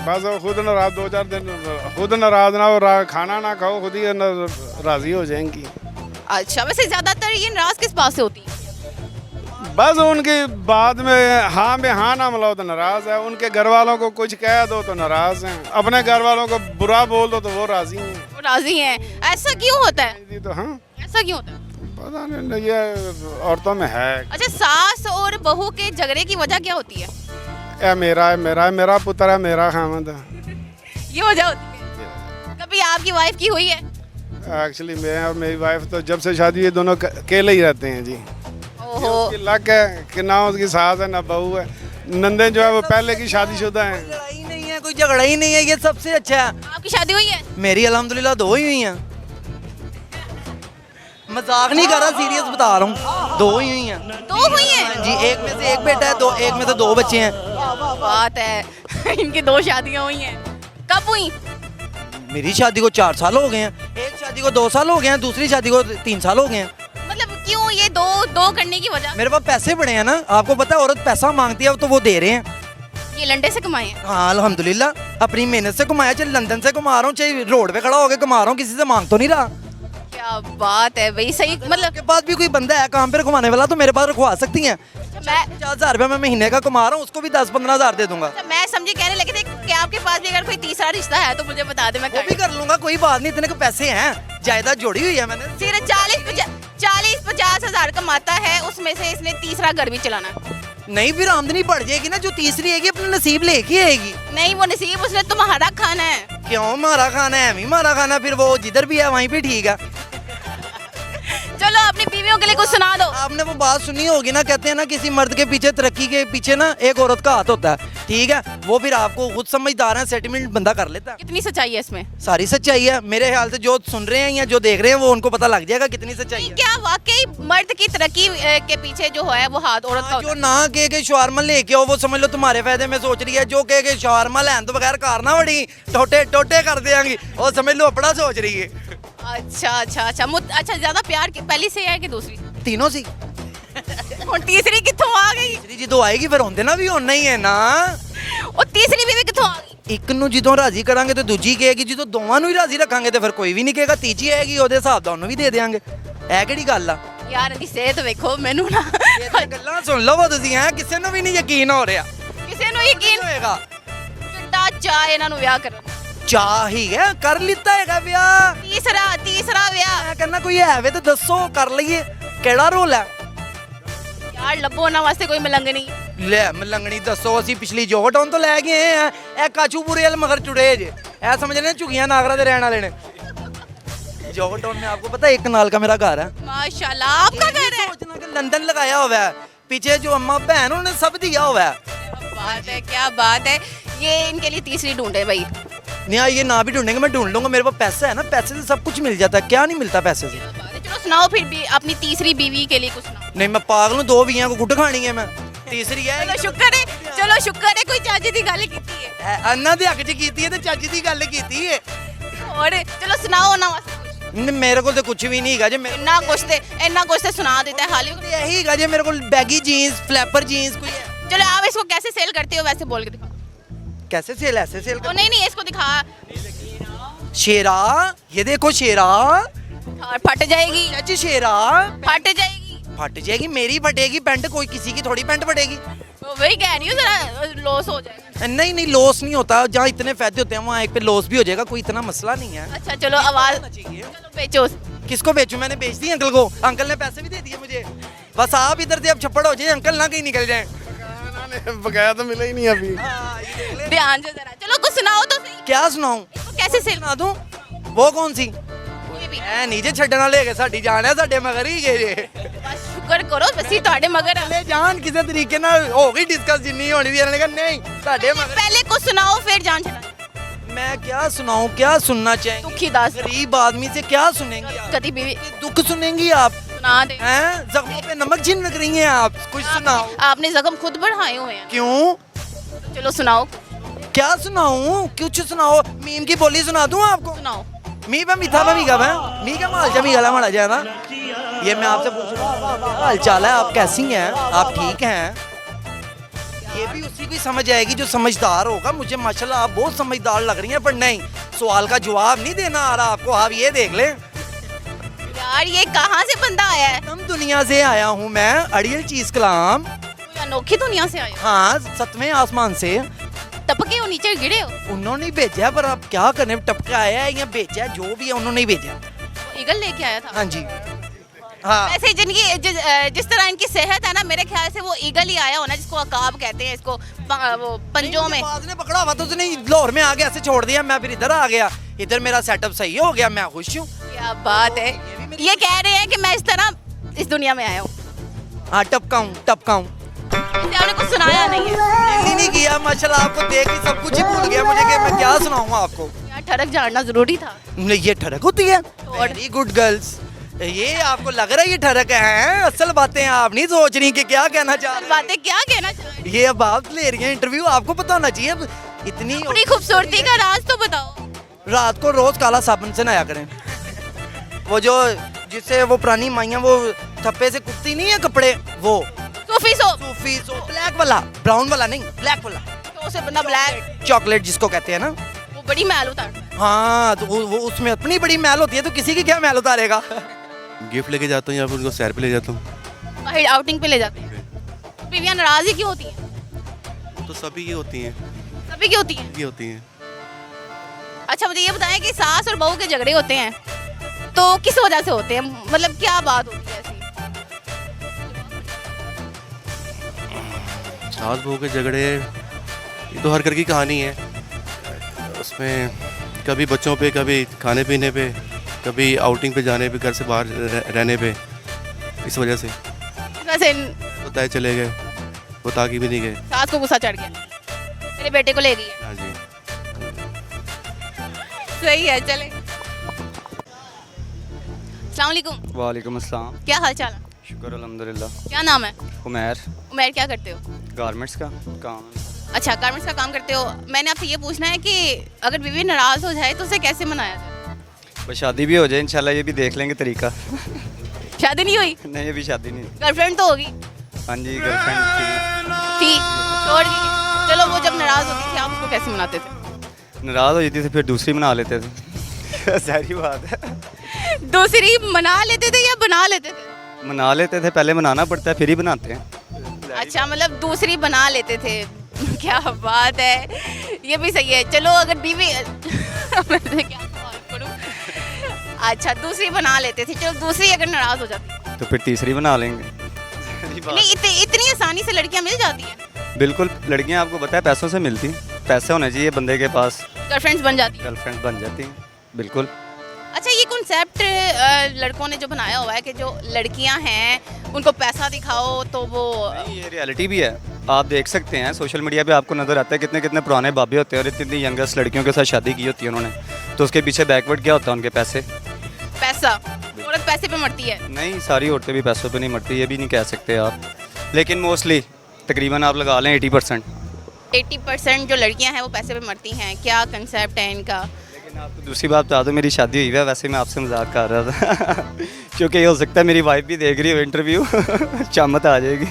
बस वो खुद नाराज 2-4 दिन खुद नाराज ना हो, खाना ना खाओ, खुद ही राजी हो जाएंगी। अच्छा वैसे ज्यादातर ये नाराज किस बात से होती है? बस उनकी बात में हाँ ना मिलाओ तो नाराज है, उनके घर वालों को कुछ कह दो तो नाराज हैं, अपने घर वालों को बुरा बोल दो तो वो राजी हैं। वो राजी हैं, ऐसा क्यों होता है? जी तो हाँ ऐसा क्यों होता है? पता नहीं, ये औरतों में है। अच्छा सास और बहू के झगड़े की वजह क्या होती है? मेरा पुत्र है, मेरा खामद है, ये वजह होती है। कभी आपकी वाइफ की हुई है? एक्चुअली मैं और मेरी वाइफ तो जब से शादी ये दोनों अकेले ही रहते हैं जी। ओहो लक है कि ना उसकी सास है ना बहू है, नंदन जो है वो पहले की शादीशुदा है। लड़ाई नहीं है, कोई झगड़ा ही नहीं है, ये सबसे अच्छा है। आपकी शादी हुई है? मेरी अल्हम्दुलिल्लाह 2 ही हुई हैं। मजाक नहीं कर रहा, सीरियस बता रहा हूँ, 2 ही हुई हैं। 2 हुई हैं जी, एक में से 1 बेटा है, एक में से 2 बच्चे हैं। बात है इनकी 2 शादियां हुई हैं। कब हुई? मेरी शादी को 4 साल हो गए हैं, एक शादी को 2 साल हो गए हैं, दूसरी शादी को 3 साल हो गए हैं। मतलब क्यों ये दो करने की वजह? मेरे पास पैसे बड़े हैं ना, आपको पता है औरत पैसा मांगती है तो वो दे रहे हैं। ये लंडे से कमाए हैं? हाँ अल्हम्दुलिल्लाह, अपनी मेहनत से कमाया, चाहे लंदन से कमा रहा हूँ, चाहे रोड पे खड़ा होकर कमा रहा हूँ, किसी से मांग तो नहीं रहा। क्या बात है भाई, सही मतलब के पास भी कोई बंदा है काम पे रखवाने वाला तो मेरे पास रखवा सकती हैं। मैं 50,000 रुपया मैं महीने का कमा रहा हूँ, उसको भी 10-15 हज़ार दे दूंगा। मैं समझी कहने लगे थे कि आपके पास भी अगर कोई तीसरा रिश्ता है तो मुझे बता दे, मैं वो भी कर लूंगा, कोई बात नहीं, इतने के पैसे हैं, जायदाद जोड़ी हुई है मैंने। सिर्फ 40 50,000 कमाता है, उसमें से इसने तीसरा घर भी चलाना है। नहीं फिर आमदनी बढ़ जाएगी ना, जो तीसरी आएगी अपना नसीब लेके आएगी। नहीं, वो नसीब उसने तुम्हारा खाना है। क्यों मारा खाना है, हमें मारा खाना, फिर वो जिधर भी है वहीं पे ठीक है। चलो अपनी बीवियों के लिए कुछ सुना दो। आपने वो बात सुनी होगी ना, कहते हैं ना किसी मर्द के पीछे, तरक्की के पीछे ना एक औरत का हाथ होता है, ठीक है। वो फिर आपको खुद समझदार है, सेटलमेंट बंदा कर लेता है। कितनी सच्चाई है इसमें? सारी सच्चाई है मेरे ख्याल से, जो सुन रहे हैं या जो देख रहे हैं वो उनको पता लग जाएगा कितनी सच्चाई है। क्या वाकई मर्द की तरक्की के पीछे जो है वो हाथ औरत का जो होता है? ना कह के शवारमा लेके आओ वो समझ लो तुम्हारे फायदे में सोच रही है, जो कह के शवारमा लैन तो बगैर कार ना बड़ी टोटे टोटे कर देंगी, वो समझ लो अपना सोच रही है। अच्छा ज्यादा प्यार पहली से है कि दूसरी? तीनों सी। और तीसरी कितों आ गई? तीसरी ਜਦੋਂ ਆਏਗੀ ਫਿਰ ਹੁੰਦੇ ਨਾ ਵੀ ਹੋਣਾ ਹੀ ਹੈ ਨਾ। ਉਹ ਤੀਸਰੀ ਬੀਵੀ ਕਿੱਥੋਂ ਆ ਗਈ? ਇੱਕ ਨੂੰ ਜਦੋਂ ਰਾਜ਼ੀ ਕਰਾਂਗੇ ਤੇ ਦੂਜੀ ਕਹੇਗੀ, ਜਦੋਂ ਦੋਵਾਂ ਨੂੰ ਹੀ ਰਾਜ਼ੀ ਰੱਖਾਂਗੇ ਤੇ ਫਿਰ ਕੋਈ ਵੀ ਨਹੀਂ ਕਹੇਗਾ, ਤੀਜੀ ਆਏਗੀ ਉਹਦੇ ਹਿਸਾਬ ਦਾ ਉਹਨੂੰ ਵੀ ਦੇ ਦੇਵਾਂਗੇ। ਇਹ ਕਿਹੜੀ ਗੱਲ ਆ ਯਾਰ ਇਹਦੀ ਸਿਹਤ ਵੇਖੋ ਮੈਨੂੰ ਨਾ। ਇਹ ਗੱਲਾਂ ਸੁਣ ਲਵੋ ਤੁਸੀਂ, ਹੈ ਕਿਸੇ ਨੂੰ ਵੀ ਨਹੀਂ ਯਕੀਨ ਹੋ ਰਿਹਾ, ਕਿਸੇ ਨੂੰ ਯਕੀਨ ਹੋਏਗਾ। ਕਿੱਡਾ ਚਾਹ ਇਹਨਾਂ ਨੂੰ ਵਿਆਹ ਕਰਨ। ਚਾਹ ਹੀ ਹੈ, ਕਰ ਲਿੱਤਾ ਹੈਗਾ ਵਿਆਹ। ਤੀਸਰਾ ਵਿਆਹ। ਮੈਂ ਕਹਿੰਦਾ ਕੋਈ ਹੈ ਵੇ ਤਾਂ ਦੱਸੋ, ਕਰ ਲਈਏ। ਕਿਹੜਾ ਰੋਲ ਹੈ ਯਾਰ ਲੱਭੋ ਉਹਨਾਂ ਵਾਸਤੇ ਕੋਈ ਮਲੰਗਣੀ। ਲੈ ਮਲੰਗਣੀ ਦੱਸੋ, ਅਸੀਂ ਪਿਛਲੀ ਜੋਗਟਾਊਨ ਤੋਂ ਲੈ ਕੇ ਆਏ ਆ, ਇਹ ਕਾਚੂਪੁਰੇ ਵਾਲ ਮਗਰ ਚੁੜੇ ਜੇ, ਇਹ ਸਮਝ ਲੈ ਝੁਗੀਆਂ ਨਾਗਰਾ ਦੇ ਰਹਿਣ ਵਾਲੇ ਨੇ। जॉगटाउन में आपको पता है एक कनाल का मेरा घर है। माशाल्लाह आपका घर है। सोचना कि लंदन लगाया हुआ है, पीछे जो अम्मा बहन उन्होंने सब दिया हुआ है। क्या बात है। ये इनके लिए तीसरी ढूंढे भाई। नहीं ये ना भी ढूंढेंगे, मैं ढूंढ लूंगा, मेरे पास पैसा है ना, पैसे से सब कुछ मिल जाता है, क्या नहीं मिलता पैसे से। चलो सुनाओ फिर भी अपनी तीसरी बीवी के लिए कुछ सुनाओ। नहीं मैं पागल हूँ, 2 बीवियां को गुट खानी है मैं, तीसरी है। चलो शुक्र है कोई चाची दी गल कीती है। अन्ना दे हक च कीती है ते चाची दी गल कीती है। और चलो सुनाओ ना वास्ते। मेरे को तो कुछ भी नहीं है जे, इन्ना कुछ ते सुना देता है हाली। यही है जे मेरे को बैगी जीन्स, फ्लैपर जीन्स कोई है। चलो आप इसको कैसे सेल करते हो वैसे बोल के दिखाओ। कैसे सेल, ऐसे सेल कर। नहीं इसको दिखा। शेरा, ये देखो शेरा। और फट जाएगी। चाची शेरा फट जाएगी। फट जाएगी, मेरी फटेगी पैंट, कोई किसी की थोड़ी पैंट फटेगी। वही कह रही हूँ, जरा लॉस हो जाएगा। नहीं लॉस नहीं होता, जहाँ इतने फायदे होते हैं वहाँ एक पे लॉस भी हो जाएगा, कोई इतना मसला नहीं है। अच्छा चलो आवाज चाहिए, चलो बेचो। किसको बेचूं? मैंने बेच दी अंकल को, अंकल ने पैसे भी दे दिए मुझे, बस आप इधर से अब छप्पड़ हो जाए, अंकल ना कहीं निकल जाए। बकाया तो मिला ही नहीं अभी। ध्यान से जरा, चलो कुछ सुनाओ तो सही। क्या सुनाऊं? कैसे सेल सुना दूं? वो कौन सी? ਐ ਨੀਚੇ ਛੱਡਣਾ ਲੈ ਕੇ ਸਾਡੀ ਜਾਨ ਹੈ, ਸਾਡੇ ਮਗਰ ਹੀ ਗਏ ਜੇ। ਬਸ ਸ਼ੁਕਰ ਕਰੋ ਅਸੀਂ ਤੁਹਾਡੇ ਮਗਰ ਆ। ਲੈ ਜਾਨ ਕਿਸੇ ਤਰੀਕੇ ਨਾਲ ਹੋ ਗਈ ਡਿਸਕਸ ਜਿੰਨੀ ਹੋਣੀ ਸੀ, ਇਹਨਾਂ ਨੇ ਕਿਹਾ ਨਹੀਂ ਸਾਡੇ ਮਗਰ। पहले कुछ सुनाओ फिर जान छुड़ा। मैं क्या सुनाऊं, क्या सुनना चाहिए? दुखी दास गरीब आदमी से क्या सुनेंगी आप? कभी बीवी दुख सुनेंगी आप? सुना दे। हैं जख्मों पे नमक छिड़क रही हैं आप, कुछ सुनाओ। आपने जख्म खुद बढ़ाए हुए हैं। क्यों? चलो सुनाओ। क्या सुनाऊं? कुछ सुनाओ, मीम की बोली सुना दूं आपको? सुनाओ। मी पे मीठा पे मीठा है, मी का माल जा मी गला मारा जाए ना। ये मैं आपसे पूछ रहा हूँ हाल चाल है, आप कैसी हैं, आप ठीक हैं? ये भी उसी को समझ आएगी जो समझदार होगा। मुझे माशाल्लाह आप बहुत समझदार लग रही हैं, पर नहीं सवाल का जवाब नहीं देना आ रहा आपको, आप ये देख लें। यार ये कहाँ से बंदा आया है? हम दुनिया से आया हूँ मैं, अड़ियल चीज कलाम। अनोखी दुनिया से आया? हाँ 7वें आसमान से। टपके हो नीचे गिरे हो? उन्होंने ही भेजा, पर आप क्या करने, टपके आया है या भेजा, जो भी है उन्होंने ही भेजा। ईगल लेके आया था? हाँ जी। हाँ वैसे जिस तरह इनकी सेहत है ना, मेरे ख्याल से वो ईगल ही आया होना, जिसको अकाब कहते हैं, इसको वो पंजों में। ने पकड़ा हुआ तो उसने लाहौर में आके ऐसे छोड़ दिया, मैं फिर इधर आ गया, इधर मेरा सेटअप सही हो गया, मैं खुश हूँ। क्या बात है। ये कह रहे हैं कि मैं इस तरह इस दुनिया में आया हूँ। हाँ टपकाऊँ आपने कुछ सुनाया नहीं है? दिल नहीं किया माशाल्लाह, आपको देख के सब कुछ ही भूल गया मुझे कि मैं क्या सुनाऊंगा आपको। यार ठरक जानना जरूरी था। नहीं ये ठरक होती है? वेरी गुड गर्ल्स, ये आपको लग रहा है ये ठरक है? असल बातें आप नहीं सोच रही कि क्या कहना चाह रही हैं। बातें क्या कहना चाह रही हैं? ये अब आप ले रही हैं इंटरव्यू, आपको पता होना चाहिए। अब इतनी अपनी खूबसूरती का राज तो बताओ। रात को रोज काला साबुन से नहाया करें, वो जो जिससे वो पुरानी माइयाँ वो थप्पे से कुटती नहीं है कपड़े, वो सूफी सोप। ब्लैक वाला, ब्राउन वाला नहीं, ब्लैक वाला, तो उसे बंदा ब्लैक चॉकलेट जिसको कहते हैं ना, वो बड़ी मैल उतारता है। हाँ तो वो उसमें अपनी बड़ी मैल होती है, तो किसी की क्या मैल उतारेगा। गिफ्ट लेके जाता हूँ या फिर उनको सैर पे ले जाता हूँ। बाहर आउटिंग पे ले जाते हैं। बीवियां नाराज ही क्यों होती हैं? तो सभी की होती हैं। सभी की होती हैं? की होती हैं। अच्छा मुझे ये बताएं कि सास और बहू के झगड़े होते हैं तो किस वजह से होते हैं, मतलब क्या बात होती है ऐसी? सास बहू के झगड़े ये तो हर घर की कहानी है। उसमें कभी बच्चों पे, कभी खाने पीने पे, कभी आउटिंग पे जाने पे, घर से बाहर रहने पे, इस वजह से वैसे बताए चले गए, बता के भी नहीं गए। सास को गुस्सा चढ़ गया, मेरे बेटे को ले गई है। हाँ जी। सही है, चले। अस्सलाम वालेकुम। वालेकुम अस्सलाम। क्या हाल चाल है? शुक्र अल्हम्दुलिल्लाह। क्या नाम है? उमैर। उमैर, क्या करते हो? गारमेंट्स का काम है। अच्छा, गारमेंट्स का काम करते हो। मैंने आपसे ये पूछना है कि अगर बीवी नाराज़ हो जाए तो उसे कैसे मनाया जाए? बस शादी भी हो जाए इंशाल्लाह, ये भी देख लेंगे तरीका। शादी नहीं हुई? नहीं, अभी शादी नहीं। गर्लफ्रेंड तो होगी? हाँ जी, गर्लफ्रेंड थी, छोड़ दी। चलो, वो जब नाराज़ होती थी आप उसको कैसे मनाते थे? नाराज़ हो जाती थी फिर दूसरी बना लेते थे। सारी बात है। दूसरी मना लेते थे या बना लेते थे? मना लेते थे, पहले मनाना पड़ता है फिर ही बनाते हैं। अच्छा, मतलब दूसरी बना लेते थे। क्या बात है, ये भी सही है। चलो, अगर बीवी मैं क्या सवाल करूं? अच्छा, दूसरी बना लेते थे। चलो, दूसरी अगर नाराज़ हो जाती तो फिर तीसरी बना लेंगे। नहीं, इतनी आसानी से लड़कियां मिल जाती हैं? बिल्कुल, लड़कियां आपको पता है पैसों से मिलती, पैसे होने चाहिए बंदे के पास, गर्लफ्रेंड्स बन जाती हैं? गर्लफ्रेंड बन जाती हैं, बिल्कुल। अच्छा, ये कॉन्सेप्ट लड़कों ने जो बनाया हुआ है कि जो लड़कियां हैं उनको पैसा दिखाओ तो वो, ये रियलिटी भी है। आप देख सकते हैं सोशल मीडिया पे आपको नज़र आता है कितने कितने पुराने बाबे होते हैं और इतनी यंगेस्ट लड़कियों के साथ शादी की होती है उन्होंने, तो उसके पीछे बैकवर्ड क्या होता है? उनके पैसे। पैसा? औरत पैसे पे मरती है? नहीं, सारी औरतें भी पैसों पे नहीं मरती, ये भी नहीं कह सकते आप, लेकिन मोस्टली तकरीबन आप लगा लें 80%। 80% जो लड़कियां हैं वो पैसे पे मरती हैं। क्या कंसेप्ट है इनका? लेकिन आपको दूसरी बात बता दो, मेरी शादी हुई है, वैसे मैं आपसे मजाक कर रहा था क्योंकि ये हो सकता है मेरी वाइफ भी देख रही हो इंटरव्यू शामत आ जाएगी।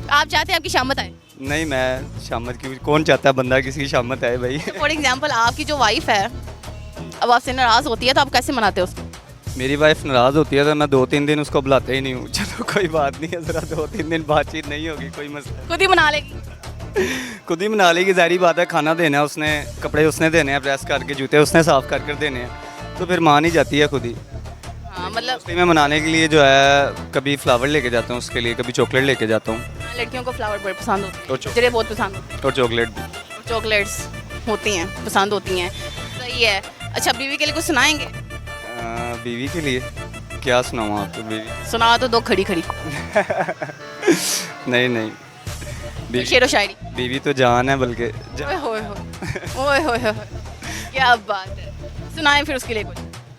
आप चाहते हैं आपकी शामत आए? नहीं, मैं शामत की, कौन चाहता है बंदा किसी की शामत आए भाई। फॉर एग्जाम्पल, आपकी जो वाइफ है अब आपसे नाराज़ होती है तो आप कैसे मनाते हो उसको? मेरी वाइफ नाराज़ होती है तो मैं 2-3 दिन उसको बुलाते ही नहीं हूँ। चलो कोई बात नहीं है, ज़रा 2-3 दिन बातचीत नहीं होगी, कोई मसला। खुद ही मना लेगी? खुद ही मना लेगी, ज़ाहिर बात है। खाना देना है उसने, कपड़े उसने देने हैं, प्रेस करके जूते उसने साफ़ कर देने हैं, तो फिर मान ही जाती है खुद ही। हाँ, मतलब मैं मनाने के लिए जो है कभी फ्लावर लेके जाता हूँ उसके लिए, कभी चॉकलेट लेके जाता हूँ। लड़कियों को फ्लावर बड़े पसंद होते हैं, और गजरे बहुत पसंद होते हैं, और चॉकलेट भी, चॉकलेट्स होती हैं, पसंद होती हैं। सही है। अच्छा, बीवी के लिए कुछ सुनाएंगे? बीवी के लिए क्या सुनाऊँ आपको? बीवी सुना तो दो खड़ी खड़ी। नहीं नहीं, शेरो शायरी। बीवी तो जान है, बल्कि ओए होए होए, ओए होए होए, क्या बात है। सुनाएं फिर उसके लिए कुछ।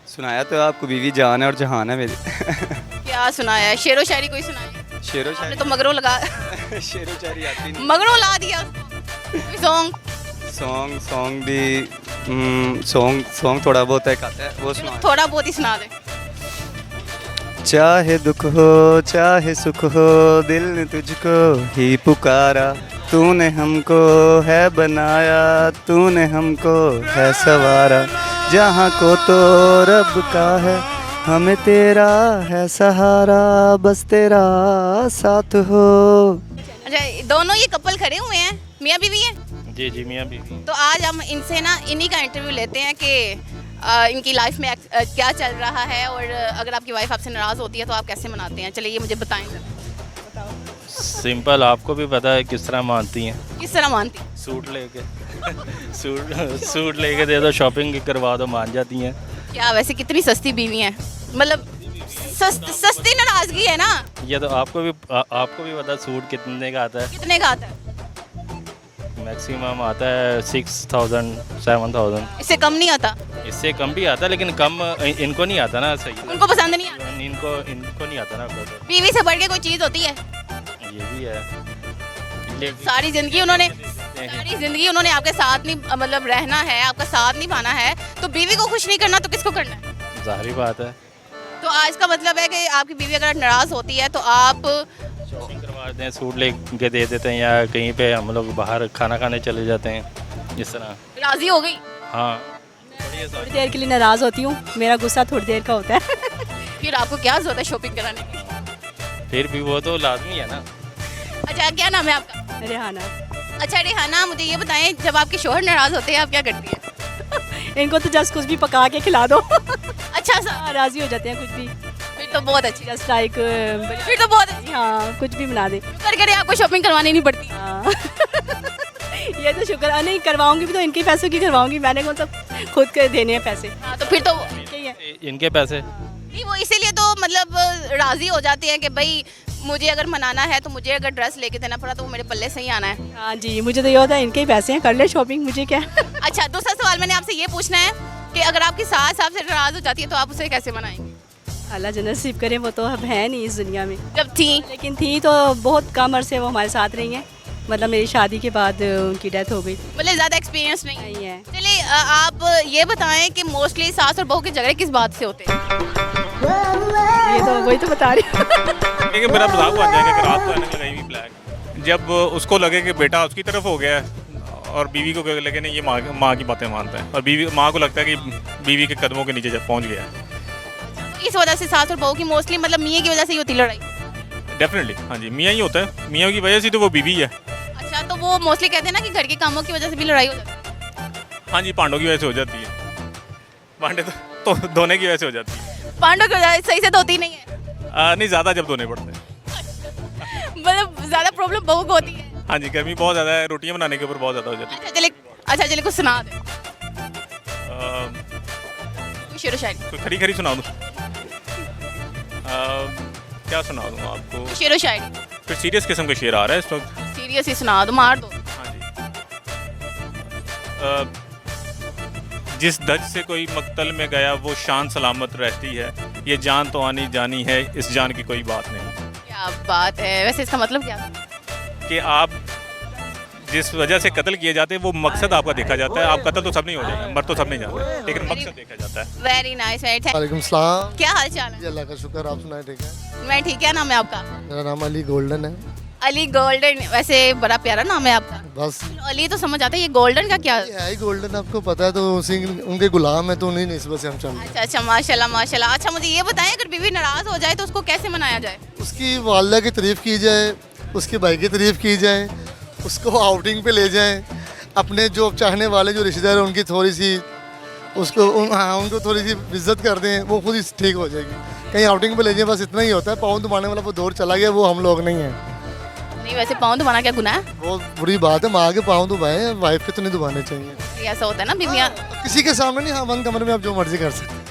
सुनाया तो आपको, बीवी जान है और जहान है मेरी। क्या सुनाया है? शेरो शायरी कोई सुनाए? शेरो आपने शायरी तो मगरों लगा शेरो शायरी आती नहीं। मगरों ला दिया उसको। सॉन्ग सॉन्ग भी सॉन्ग थोड़ा बहुत एक आता है, वो सुना। थोड़ा बहुत ही सुना दे। चाहे दुख हो चाहे सुख हो, दिल ने तुझको ही पुकारा, तूने हमको है बनाया, तूने हमको है सवारा, जहाँ को तो रब का है, हमें तेरा है सहारा, बस तेरा साथ हो। अच्छा, दोनों ये कपल खड़े हुए हैं, मियाँ बीवी हैं? जी जी, मियाँ बीवी। तो आज हम इनसे ना इन्हीं का इंटरव्यू लेते हैं कि इनकी लाइफ में क्या चल रहा है और अगर आपकी वाइफ आपसे नाराज़ होती है तो आप कैसे मनाते हैं। चलिए, ये मुझे बताएं। सिंपल, आपको भी पता है किस तरह मानती हैं। किस तरह मानती? सूट लेके सूट लेके दे दो, शॉपिंग करवा दो, मान जाती हैं। क्या वैसे कितनी सस्ती बीवी हैं? मतलब सस्ती नाराज़गी है ना। ये तो आपको भी पता, सूट कितने का आता है? कितने का आता है? मैक्सिमम आता है 6000 7000। इससे कम नहीं आता? इससे कम भी आता है, लेकिन कम इनको नहीं आता ना। सही, उनको पसंद नहीं आता? इनको नहीं आता ना। बीवी से बढ़ के कोई चीज़ होती है? ये भी है। सारी जिंदगी उन्होंने आपके साथ नहीं, मतलब रहना है, आपका साथ नहीं पाना है, तो बीवी को खुश नहीं करना तो किसको करना है? जाहिर बात है। तो आज का मतलब है कि आपकी बीवी अगर नाराज़ होती है तो आप शॉपिंग करवा देते हैं, सूट लेके दे देते हैं, या कहीं पे हम लोग बाहर खाना खाने चले जाते हैं, इस तरह। राज़ी हो गई? हाँ, थोड़ी देर के लिए नाराज़ होती हूँ, मेरा गुस्सा थोड़ी देर का होता है। फिर आपको क्या जरूरत है शॉपिंग कराने की? फिर भी वो तो लाजमी है ना। अच्छा, क्या नाम है आपका? रेहाना। अच्छा रेहाना, मुझे ये बताएं, जब आपके शोहर नाराज़ होते हैं आप क्या करती हैं? इनको तो जस्ट कुछ भी पका के खिला दो। अच्छा सा राज़ी हो जाते हैं कुछ भी। फिर तो बहुत अच्छी, जस्ट लाइक फिर तो बहुत अच्छी। हाँ कुछ भी बना दे। कर करे आपको शॉपिंग करवानी नहीं पड़ती। हाँ ये तो शुक्र है, नहीं करवाऊंगी भी तो इनके पैसों की करवाऊंगी, मैंने कौन सा खुद के देने हैं पैसे। हाँ तो फिर तो यही है। इनके पैसे नहीं, वो इसीलिए तो मतलब राजी हो जाते हैं कि भाई मुझे अगर मनाना है तो मुझे अगर ड्रेस लेके देना पड़ा तो वो मेरे पल्ले से ही आना है। हाँ जी, मुझे तो ये होता है इनके ही पैसे हैं, कर ले शॉपिंग, मुझे क्या। अच्छा, दूसरा सवाल मैंने आपसे ये पूछना है कि अगर आपकी सास आपसे नाराज हो जाती है तो आप उसे कैसे मनाएंगे? अल्लाह जो नसीब करे, वो तो अब है नहीं इस दुनिया में। जब थी, लेकिन थी तो बहुत कम अरसे वो हमारे साथ रही हैं, मतलब मेरी शादी के बाद उनकी डेथ हो गई। मतलब ज़्यादा एक्सपीरियंस नहीं है। चलिए आप ये बताएं कि मोस्टली सास और बहू के झगड़े किस बात से होते हैं? ये तो वही तो बता रही हूँ। देखिए मेरा मजाक बन जाएगा कि रात को ऐनक लगाई हुई ब्लैक, जब उसको लगे कि बेटा उसकी तरफ हो गया है और बीवी को लगे नहीं ये माँ की बातें मानता है, और बीवी माँ को लगता है कि बीवी के कदमों के नीचे जब पहुँच गया है। इस वजह से सास और बहू की मोस्टली मतलब मियाँ की वजह से ही होती लड़ाई। डेफिनेटली हाँ जी, मियाँ ही होता है, मियाँ की वजह से तो वो बीवी है। अच्छा, तो वो मोस्टली कहते हैं ना कि घर के कामों की वजह से भी लड़ाई हो जाती है। हाँ जी, पांडों की वजह से हो जाती है, पांडे तो धोने की वजह से हो जाती है। पांडों की वजह सही से धोती नहीं है। नहीं, ज़्यादा जब धोने पड़ते हैं। मतलब ज़्यादा प्रॉब्लम बहू को होती है। हाँ जी, गर्मी बहुत ज़्यादा है, रोटियाँ बनाने के ऊपर बहुत ज़्यादा हो जाती है। अच्छा चलिए कुछ सुना दे, शेरो शायरी। कोई खरी खरी सुना दूँ? क्या सुना दूँ आपको? शेरो शायरी। फिर सीरियस किस्म का शेर आ रहा है इस वक्त। सीरियस ही सुना दो, मार दो। जिस धज से कोई मक्तल में गया वो शान सलामत रहती है, ये जान तो आनी जानी है, इस जान की कोई बात नहीं। क्या बात है, वैसे इसका मतलब क्या है? कि आप जिस वजह से कत्ल किए जाते हैं वो मकसद आपका देखा जाता है। आप कत्ल तो सब नहीं हो जाएगा, मर तो सब नहीं जाते, लेकिन मकसद देखा जाता है। Very nice, very thank. वालेकुम सलाम। क्या हाल चाल है? अल्लाह का शुक्र, आप सुनाए ठीक है? मैं ठीक है। नाम है आपका? मेरा नाम अली गोल्डन है। अली गोल्डन, वैसे बड़ा प्यारा नाम है आपका। बस अली तो समझ आता है, ये गोल्डन का क्या है? ही गोल्डन, आपको पता है, तो उसी उनके गुलाम है, तो उन्हीं निस्बत से हम चल रहे हैं। अच्छा अच्छा, माशाल्लाह माशाल्लाह। अच्छा मुझे ये बताएं, अगर बीवी नाराज़ हो जाए तो उसको कैसे मनाया जाए? उसकी वालदा की तारीफ़ की जाए, उसके भाई की तारीफ़ की जाए, उसको आउटिंग पे ले जाएं, अपने जो चाहने वाले जो रिश्तेदार हैं उनकी थोड़ी सी उनको थोड़ी सी इज्जत कर दें, वो खुद ही ठीक हो जाएगी। कहीं आउटिंग पे ले जाएं, बस इतना ही होता है। पाँव दबाने वाला वो दौर चला गया, वो हम लोग नहीं हैं। नहीं, वैसे पाँव दबाना क्या गुनाह है? बहुत बुरी बात है, माँ के पाँव दबाएं, वाइफ के तो नहीं दबाने चाहिए। ऐसा होता है ना बीवियाँ किसी के सामने नहीं, हाँ बंद कमरे में आप जो मर्जी कर सकते हैं।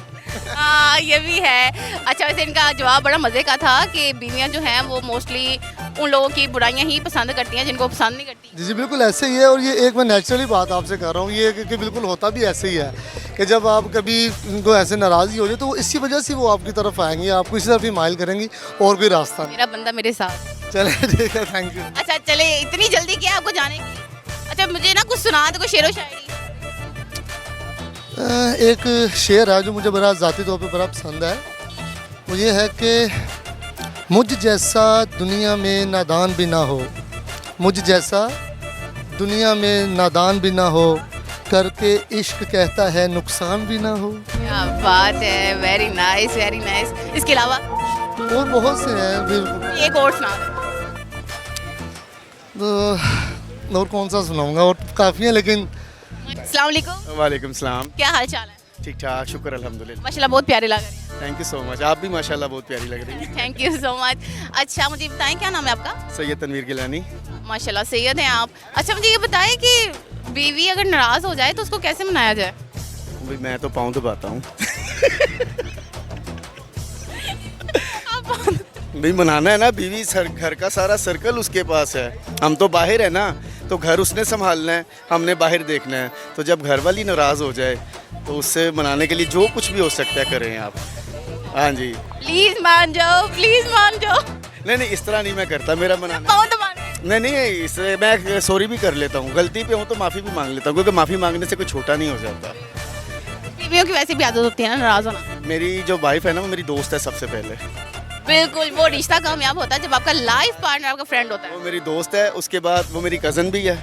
हाँ ये भी है। अच्छा, वैसे इनका जवाब बड़ा मज़े का था कि बीवियाँ जो हैं वो मोस्टली उन लोगों की बुराइयां ही पसंद करती हैं जिनको पसंद नहीं करती। जी बिल्कुल ऐसे ही है, और ये एक मैं नेचुरली बात आपसे कर रहा हूँ, ये कि बिल्कुल होता भी ऐसे ही है कि जब आप कभी उनको ऐसे नाराज़गी हो जाए तो इसी वजह से वो आपकी तरफ आएंगी, आपको इसी तरफ ही माइल करेंगी, और कोई रास्ता नहीं। मेरा बंदा मेरे साथ। चले ठीक है, थैंक यू। अच्छा चले, इतनी जल्दी क्या आपको जाने की? अच्छा मुझे ना कुछ सुना दो, कोई शेरो शायरी। एक शेर है जो मुझे बड़ा ज़ाती तौर पे बड़ा पसंद है, वो ये है कि मुझ जैसा दुनिया में नादान भी ना हो, मुझ जैसा दुनिया में नादान भी ना हो, करके इश्क कहता है नुकसान भी ना हो। क्या बात है, वेरी नाइस वेरी नाइस। इसके अलावा और बहुत से हैं, एक और सुना तो और कौन सा सुनाऊंगा, और काफ़ी है लेकिन। अस्सलाम वालेकुम। वालेकुम सलाम। क्या हाल चाल है? ठीक ठाक, शुक्र अल्हम्दुलिल्लाह। माशाल्लाह बहुत प्यारे लग रहे हैं। थैंक यू सो मच, आप भी माशाल्लाह बहुत प्यारी लग रही हैं। Thank you so much. अच्छा मुझे बताएं, क्या नाम है आपका? सैयद तनवीर गिलानी। माशाल्लाह सैयद हैं आप। अच्छा मुझे ये बताएं कि बीवी अगर नाराज़ हो जाए तो उसको कैसे मनाया जाए? भाई मैं तो पाँव दबाता हूँ। भाई मनाना है ना, बीवी घर का सारा सर्कल उसके पास है, हम तो बाहर है ना, तो घर उसने संभालना है, हमने बाहर देखना है। तो जब घर वाली नाराज़ हो जाए तो उससे मनाने के लिए जो कुछ भी हो सकता है करें आप। हाँ जी, प्लीज़ मान जाओ, प्लीज़ मान जाओ। नहीं नहीं, इस तरह नहीं मैं करता, मेरा मनाना नहीं, इससे मैं सॉरी भी कर लेता हूँ, गलती पे हूँ तो माफ़ी भी मांग लेता हूँ, क्योंकि माफ़ी मांगने से कोई छोटा नहीं हो जाता। बीवियों की वैसे भी आदत होती है ना नाराज़ होना। मेरी जो वाइफ है ना, वो मेरी दोस्त है सबसे पहले। बिल्कुल, वो रिश्ता कामयाब होता है जब आपका लाइफ पार्टनर आपका फ्रेंड होता है। वो मेरी दोस्त है, उसके बाद वो मेरी कज़न भी है,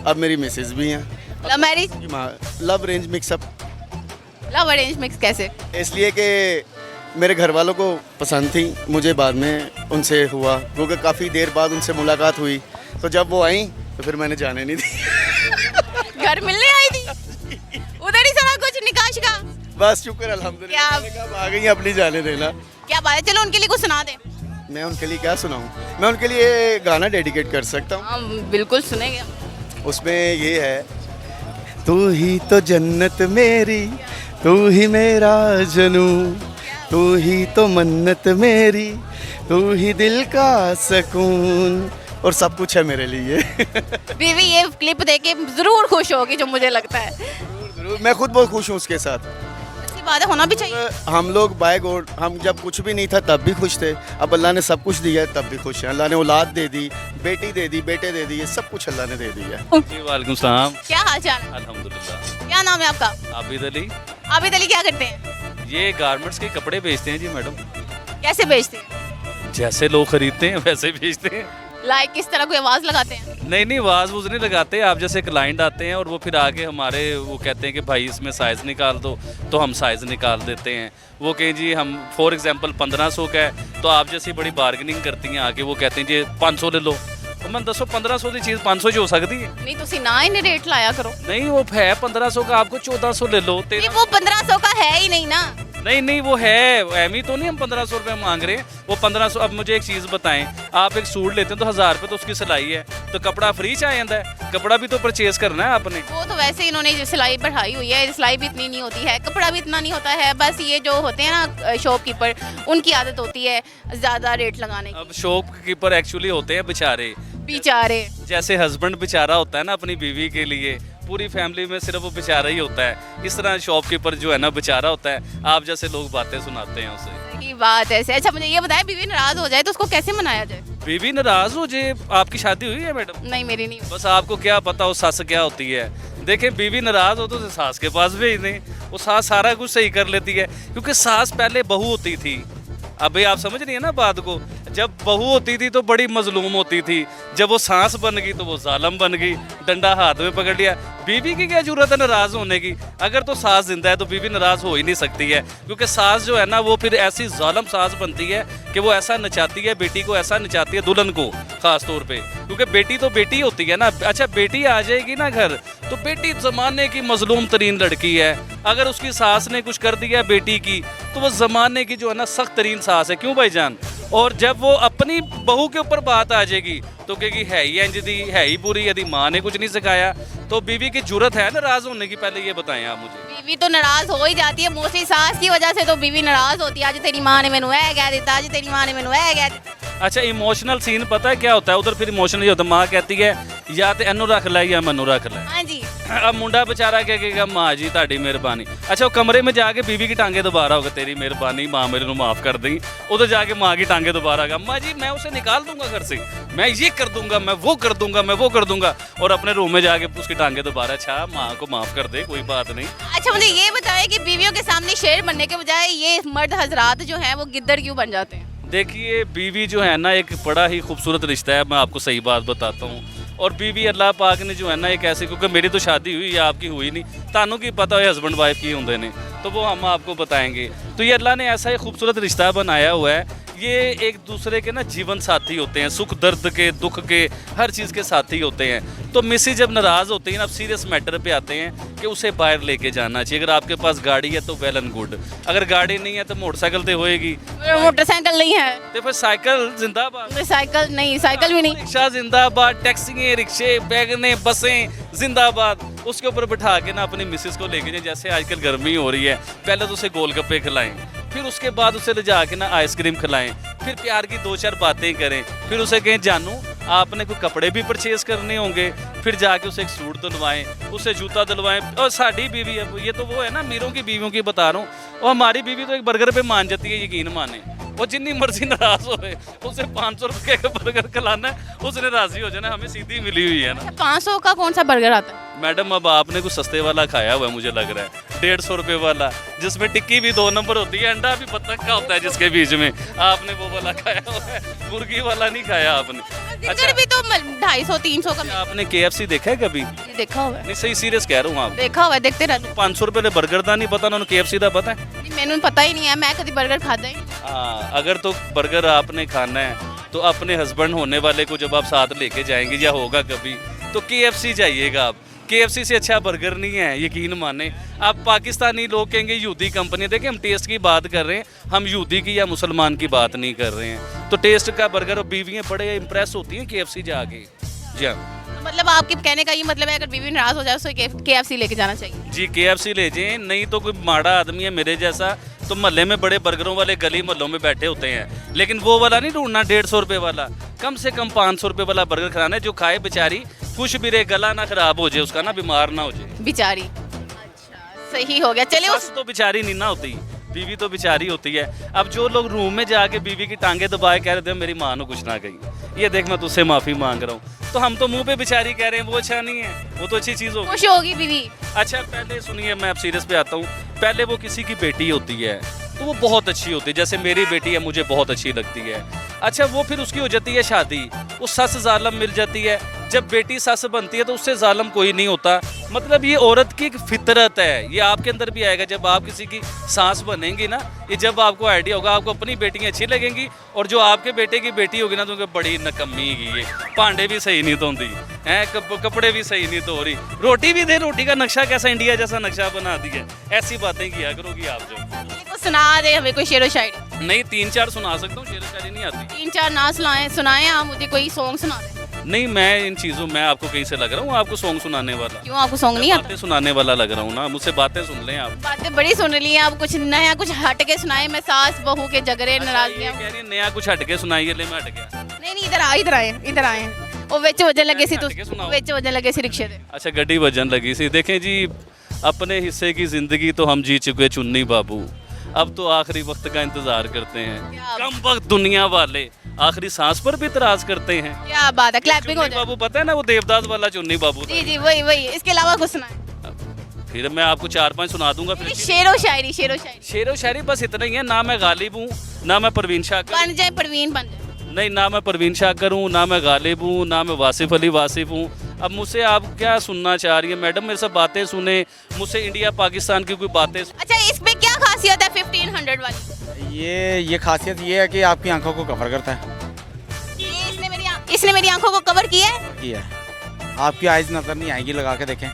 अब मेरी मिसेज भी हैं। Love marriage? Love arrange mix up. Love arrange mix कैसे? इसलिए कि मेरे घर वालों को पसंद थी, मुझे बाद में उनसे हुआ, क्योंकि काफ़ी देर बाद उनसे मुलाकात हुई, तो जब वो आई तो फिर मैंने जाने नहीं दी। घर मिलने आई थी? उधर ही सारा कुछ निकाश का? बस शुक्र अल्हम्दुलिल्लाह। क्या- मैंने कहा आ गई अपनी जाने देना। क्या बात है, चलो उनके लिए कुछ सुना दें। मैं उनके लिए क्या सुनाऊँ? मैं उनके लिए गाना डेडिकेट कर सकता हूँ। हम बिल्कुल सुनेंगे। उसमें ये है, तू ही तो जन्नत मेरी, तू ही मेरा जनू, तू ही तो मन्नत मेरी, तू ही दिल का सुकून, और सब कुछ है मेरे लिए। बीवी ये क्लिप देख के जरूर खुश होगी, जो मुझे लगता है। जरूर, मैं खुद बहुत खुश हूँ उसके साथ। अच्छी बात है, होना भी चाहिए। हम लोग बाय गॉड, हम जब कुछ भी नहीं था तब भी खुश थे, अब अल्लाह ने सब कुछ दिया है तब भी खुश हैं। अल्लाह ने औलाद दे दी, बेटी दे दी, बेटे दे दिए, सब कुछ अल्लाह ने दे दिया है। जी वालेकुम सलाम। क्या हाल चाल है? अल्हम्दुलिल्लाह। क्या नाम है आपका? आबिद अली। आबिद अली क्या करते हैं? ये गारमेंट्स के कपड़े बेचते हैं जी मैडम। कैसे बेचते हैं? जैसे लोग खरीदते हैं वैसे बेचते हैं। लाइक किस तरह कोई आवाज लगाते हैं? नहीं आवाज़ वूज नहीं लगाते। आप जैसे क्लाइंट आते हैं और वो फिर आके हमारे वो कहते हैं कि भाई इसमें साइज़ निकाल दो, तो हम साइज़ निकाल देते हैं। वो कहें जी हम फॉर एग्जांपल 1500 का है, तो आप जैसी बड़ी बार्गेनिंग करती हैं आके, वो कहते हैं जी 500 ले लो। तो मैं दसो 1500 की चीज़ 500 हो सकती है? नहीं तुसी ना इन्हें रेट लाया करो। नहीं वो है 1500 का, आपको 1400 ले लो। नहीं, वो 1500 का है ही नहीं ना। नहीं वो है, एम ही तो नहीं हम 1500 रुपये मांग रहे हैं, वो 1500। अब मुझे एक चीज़ बताएं, आप एक सूट लेते हैं तो 1000 रुपये तो उसकी सिलाई है, तो कपड़ा फ्री च आ जाता है? कपड़ा भी तो परचेज करना है आपने। वो तो वैसे इन्होंने जो सिलाई बढ़ाई हुई है, सिलाई भी इतनी नहीं होती है, कपड़ा भी इतना नहीं होता है। बस ये जो होते हैं ना शॉपकीपर, उनकी आदत होती है ज़्यादा रेट लगाने की। अब शॉपकीपर एक्चुअली होते हैं बेचारे, जैसे हस्बैंड बेचारा होता है ना अपनी बीवी के लिए, पूरी फैमिली में सिर्फ वो बेचारा ही होता है, इस तरह शॉपकीपर जो है ना बेचारा होता है। आप जैसे लोग बातें सुनाते हैं उसे। की बात ऐसे। अच्छा मुझे ये बताएं, बीवी नाराज हो जाए तो उसको कैसे मनाया जाए? बीवी नाराज हो जाए? आपकी शादी हुई है मैडम? नहीं मेरी नहीं। बस आपको क्या पता वो सास क्या होती है। देखिए बीवी नाराज हो तो उसे सास के पास भेज दें, वो सास सारा कुछ सही कर लेती है, क्योंकि सास पहले बहू होती थी। अभी आप समझ रही है ना बात को? जब बहू होती थी तो बड़ी मजलूम होती थी, जब वो सास बन गई तो वो जालम बन गई, डंडा हाथ में पकड़ लिया। बीवी की क्या जरूरत है नाराज होने की? अगर तो सास जिंदा है तो बीवी नाराज हो ही नहीं सकती है, क्योंकि सास जो है ना वो फिर ऐसी जालम सास बनती है कि वो ऐसा नचाती है बेटी को, ऐसा नचाती है दुल्हन को खास तौर पे, क्योंकि बेटी तो बेटी होती है ना। अच्छा बेटी आ जाएगी ना घर, तो बेटी ज़माने की मजलूम तरीन लड़की है। अगर उसकी सास ने कुछ कर दिया बेटी की, तो वो ज़माने की जो है ना सख्त तरीन सास है। क्यों भाईजान? और जब वो अपनी बहू के ऊपर बात आ जाएगी तो कहेगी है ही इंज दी, है ही बुरी, यदि माँ ने कुछ नहीं सिखाया। तो बीवी की जरूरत है नाराज होने की? पहले ये बताएं आप मुझे। बीवी तो नाराज हो ही जाती है मोस्टली सास की वजह से, तो बीवी नाराज होती है। आज तेरी माँ ने मैनू ऐ कह दिता, आज तेरी माँ ने मैनू ऐ कह दिता। अच्छा इमोशनल सीन पता है क्या होता है उधर? फिर इमोशनल ये होता है, माँ कहती है या तो एनू रख लै या मैनू रख लै। हाँ जी। अब मुंडा बेचारा क्या कहेगा, माँ जी ताड़ी मेहरबानी। अच्छा वो कमरे में जाके बीवी की टांगे दोबारा होगा, तेरी मेहरबानी माँ मेरे को माफ़ कर दी। उधर जाके माँ की टांगे दोबारा होगा, माँ जी मैं उसे निकाल दूंगा घर से, मैं ये कर दूंगा, मैं वो कर दूंगा, मैं वो कर दूंगा। और अपने रूम में जाके उसकी टांगे दोबारा, अच्छा माँ को माफ़ कर दे, कोई बात नहीं। अच्छा मुझे ये बताएं कि बीवियों के सामने शेर बनने के बजाय ये मर्द हजरात जो हैं वो गिद्दड़ क्यों बन जाते हैं? देखिए बीवी जो है ना एक बड़ा ही खूबसूरत रिश्ता है, मैं आपको सही बात बताता हूँ। और बीवी अल्लाह पाक ने जो है ना एक ऐसे, क्योंकि मेरी तो शादी हुई है, आपकी हुई नहीं, तानू की पता है हस्बैंड वाइफ की होंगे ने, तो वो हम आपको बताएंगे। तो ये अल्लाह ने ऐसा एक खूबसूरत रिश्ता बनाया हुआ है, ये एक दूसरे के ना जीवन साथी होते हैं, सुख दर्द के, दुख के, हर चीज़ के साथी होते हैं। तो मिसी जब नाराज़ होती है ना, अब सीरियस मैटर पे आते हैं कि उसे बाहर लेके जाना चाहिए। अगर आपके पास गाड़ी है तो वेल एंड गुड, अगर गाड़ी नहीं है तो मोटरसाइकिल तो होएगी। मोटरसाइकिल नहीं है तो फिर साइकिल जिंदाबाद। साइकिल नहीं, साइकिल भी नहीं, रिक्शा जिंदाबाद, टैक्सी, रिक्शे, बैगने, बसें जिंदाबाद। उसके ऊपर बिठा के ना अपनी मिसेस को लेके जाए, जैसे आजकल गर्मी हो रही है, पहले तो उसे गोलगप्पे खिलाएं, फिर उसके बाद उसे ले जाके ना आइसक्रीम खिलाएं, फिर प्यार की 2-4 बातें करें, फिर उसे कहें जानू आपने कोई कपड़े भी परचेज करने होंगे, फिर जाके उसे एक सूट दिलवाएं, उसे जूता दिलवाएं। और साड़ी बीवी है, ये तो वो है ना मीरों की बीवियों की बता रहा हूँ, और हमारी बीवी तो एक बर्गर पे मान जाती है, यकीन माने। वो जितनी मर्जी नाराज हो, उसे 500 रुपये का बर्गर खिलाना है, उसने राजी हो जाना, हमें सीधी मिली हुई है ना। 500 का कौन सा बर्गर आता है? मैडम अब आपने कुछ सस्ते वाला खाया हुआ है मुझे लग रहा है, 150 रुपये वाला, जिसमें टिक्की भी 2 नंबर होती है, अंडा भी बत्तख का होता है जिसके बीच में, आपने वो वाला खाया हुआ है, मुर्गी वाला नहीं खाया आपने। अच्छा भी तो 250-300 का। आपने KFC देखा है कभी? देखा हुआ है। नहीं सही सीरियस कह रहा हूँ, आप देखा हुआ है, देखते रहते। 500 रुपये बर्गर का नहीं पता, उन्होंने KFC का पता है? मैंने पता ही नहीं है, मैं कभी बर्गर खाता ही। हाँ अगर तो बर्गर आपने खाना है तो अपने हस्बैंड होने वाले को जब आप साथ लेके जाएंगे या होगा कभी, तो KFC जाइएगा आप। KFC से अच्छा बर्गर नहीं है, यकीन माने। अब पाकिस्तानी लोग कहेंगे यहूदी कंपनी, देखिए हम टेस्ट की बात कर रहे हैं, हम यहूदी की या मुसलमान की बात नहीं कर रहे हैं। तो टेस्ट का बर्गर और बीवियाँ बड़े इंप्रेस होती हैं KFC जाके। जी हाँ, मतलब आपके कहने का ये मतलब है अगर बीवी नाराज हो जाए तो KFC लेके जाना चाहिए। जी KFC ले जाएं, नहीं तो कोई माड़ा आदमी है मेरे जैसा तो महल्ले में बड़े बर्गरों वाले गली मोहल्लों में बैठे होते हैं, लेकिन वो वाला नहीं ढूंढना 150 रुपये वाला, कम से कम 500 रुपये वाला बर्गर खाना है जो खाए बेचारी खुश भी रहे, गला ना खराब हो जाए उसका, ना बीमार ना हो जाए बेचारी। अच्छा सही हो गया। चलिए सास तो बेचारी नहीं ना होती, बीवी तो बेचारी होती है। अब जो लोग रूम में जाके बीवी की टांगे दबाए कह रहे थे मेरी माँ ने कुछ ना कही, ये देख मैं तुझसे माफ़ी मांग रहा हूँ, तो हम तो मुंह पे बेचारी कह रहे हैं, वो अच्छा नहीं है, वो तो अच्छी चीज़ होगी, खुश होगी बीवी। अच्छा पहले सुनिए, मैं अब सीरियस पे आता हूँ। पहले वो किसी की बेटी होती है तो वो बहुत अच्छी होती है, जैसे मेरी बेटी है मुझे बहुत अच्छी लगती है। अच्छा वो फिर उसकी हो जाती है शादी, वो सस जालम मिल जाती है, जब बेटी सस बनती है तो उससे जालम कोई नहीं होता। मतलब ये औरत की एक फितरत है, ये आपके अंदर भी आएगा जब आप किसी की सास बनेंगी ना, ये जब आपको आइडिया होगा, आपको अपनी बेटियाँ अच्छी लगेंगी, और जो आपके बेटे की बेटी होगी ना तो उनको बड़ी नकम्मी की ये, भांडे भी सही नहीं धोती हैं, कपड़े भी सही नहीं धो रही, रोटी भी दे, रोटी का नक्शा कैसा इंडिया जैसा नक्शा बना दिया। ऐसी बातें किया करोगी आप जो। तो सुना दे हमें कोई शेरो शायरी। नहीं 3-4 सुना सकता हूँ, शेर शायरी नहीं आती। 3-4 ना सुनाए आप मुझे, कोई सॉन्ग सुना दे। नहीं मैं इन चीज़ों में आपको कहीं से लग रहा हूँ आपको सॉन्ग सुनाने वाला। क्यों आपको सॉन्ग नहीं आता? बातें सुनाने वाला लग रहा हूँ ना, मुझसे बातें सुन लें आप। बातें बड़ी सुन ली हैं आप, कुछ नया कुछ हट के सुनाए। मैं सास बहू के झगड़े नाराजगियां कह रही है नया कुछ हट के सुनाइए, ले मैं हट गया। नहीं इधर आए वो विच वजन लगे सी, विच वजन लगे सी रिक्शे दे। अच्छा गड्डी वजन लगी सी। देखें जी, अपने हिस्से की जिंदगी तो हम जी चुके चुन्नी बाबू, अब तो आखिरी वक्त का इंतजार करते हैं। कम वक्त दुनिया वाले आखिरी सांस पर भी इतराज करते हैं। क्या बात है, क्लैपिंग हो जाए। बाबू पता है ना वो देवदास वाला चुन्नी बाबू था। जी वही। इसके अलावा कुछ सुनाए। फिर मैं आपको 4-5 सुना दूंगा। फिर शेरो शायरी बस इतना ही है। ना मैं गालिब हूँ, ना मैं परवीन शाकर बन जाए, परवीन बन जाए। नहीं, ना मैं परवीन शाकर हूँ, ना मैं गालिब हूँ, ना मैं वासिफ अली वासिफ हूँ। अब मुझसे आप क्या सुनना चाह रही है मैडम? मेरे से बातें सुने, मुझसे इंडिया पाकिस्तान की कोई बातें। अच्छा इसमें क्या खासियत है 1500 वाली? ये खासियत ये है कि आपकी आंखों को कवर करता है। इसने मेरी आंखों को कवर किया है। आपकी आईज नजर नहीं आएगी, लगा के देखें।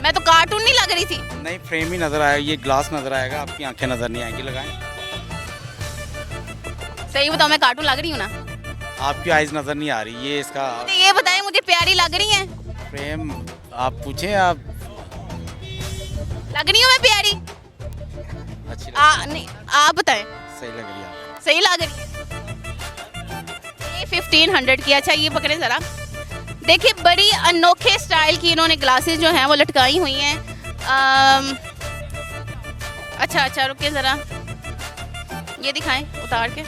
मैं तो कार्टून नहीं लग रही थी। नहीं फ्रेम ही नजर आएगा, ये ग्लास नजर आएगा, आपकी आंखें नजर नहीं आएंगी, लगाएं। सही बताओ मैं कार्टून लग रही हूँ ना? आपकी आईज नजर नहीं आ रही, ये इसका। ये बताएं मुझे प्यारी लग रही है? फ्रेम आप पूछें, आप लग रही हूँ मैं प्यारी? अच्छी नहीं आप बताएं। सही लग रही है। सही लग रही है। ये 1500 की। अच्छा ये पकड़े जरा, देखिए बड़ी अनोखे स्टाइल की इन्होंने ग्लासेस जो हैं वो लटकाई हुई हैं। अच्छा रुकिए ज़रा, ये दिखाएं उतार के।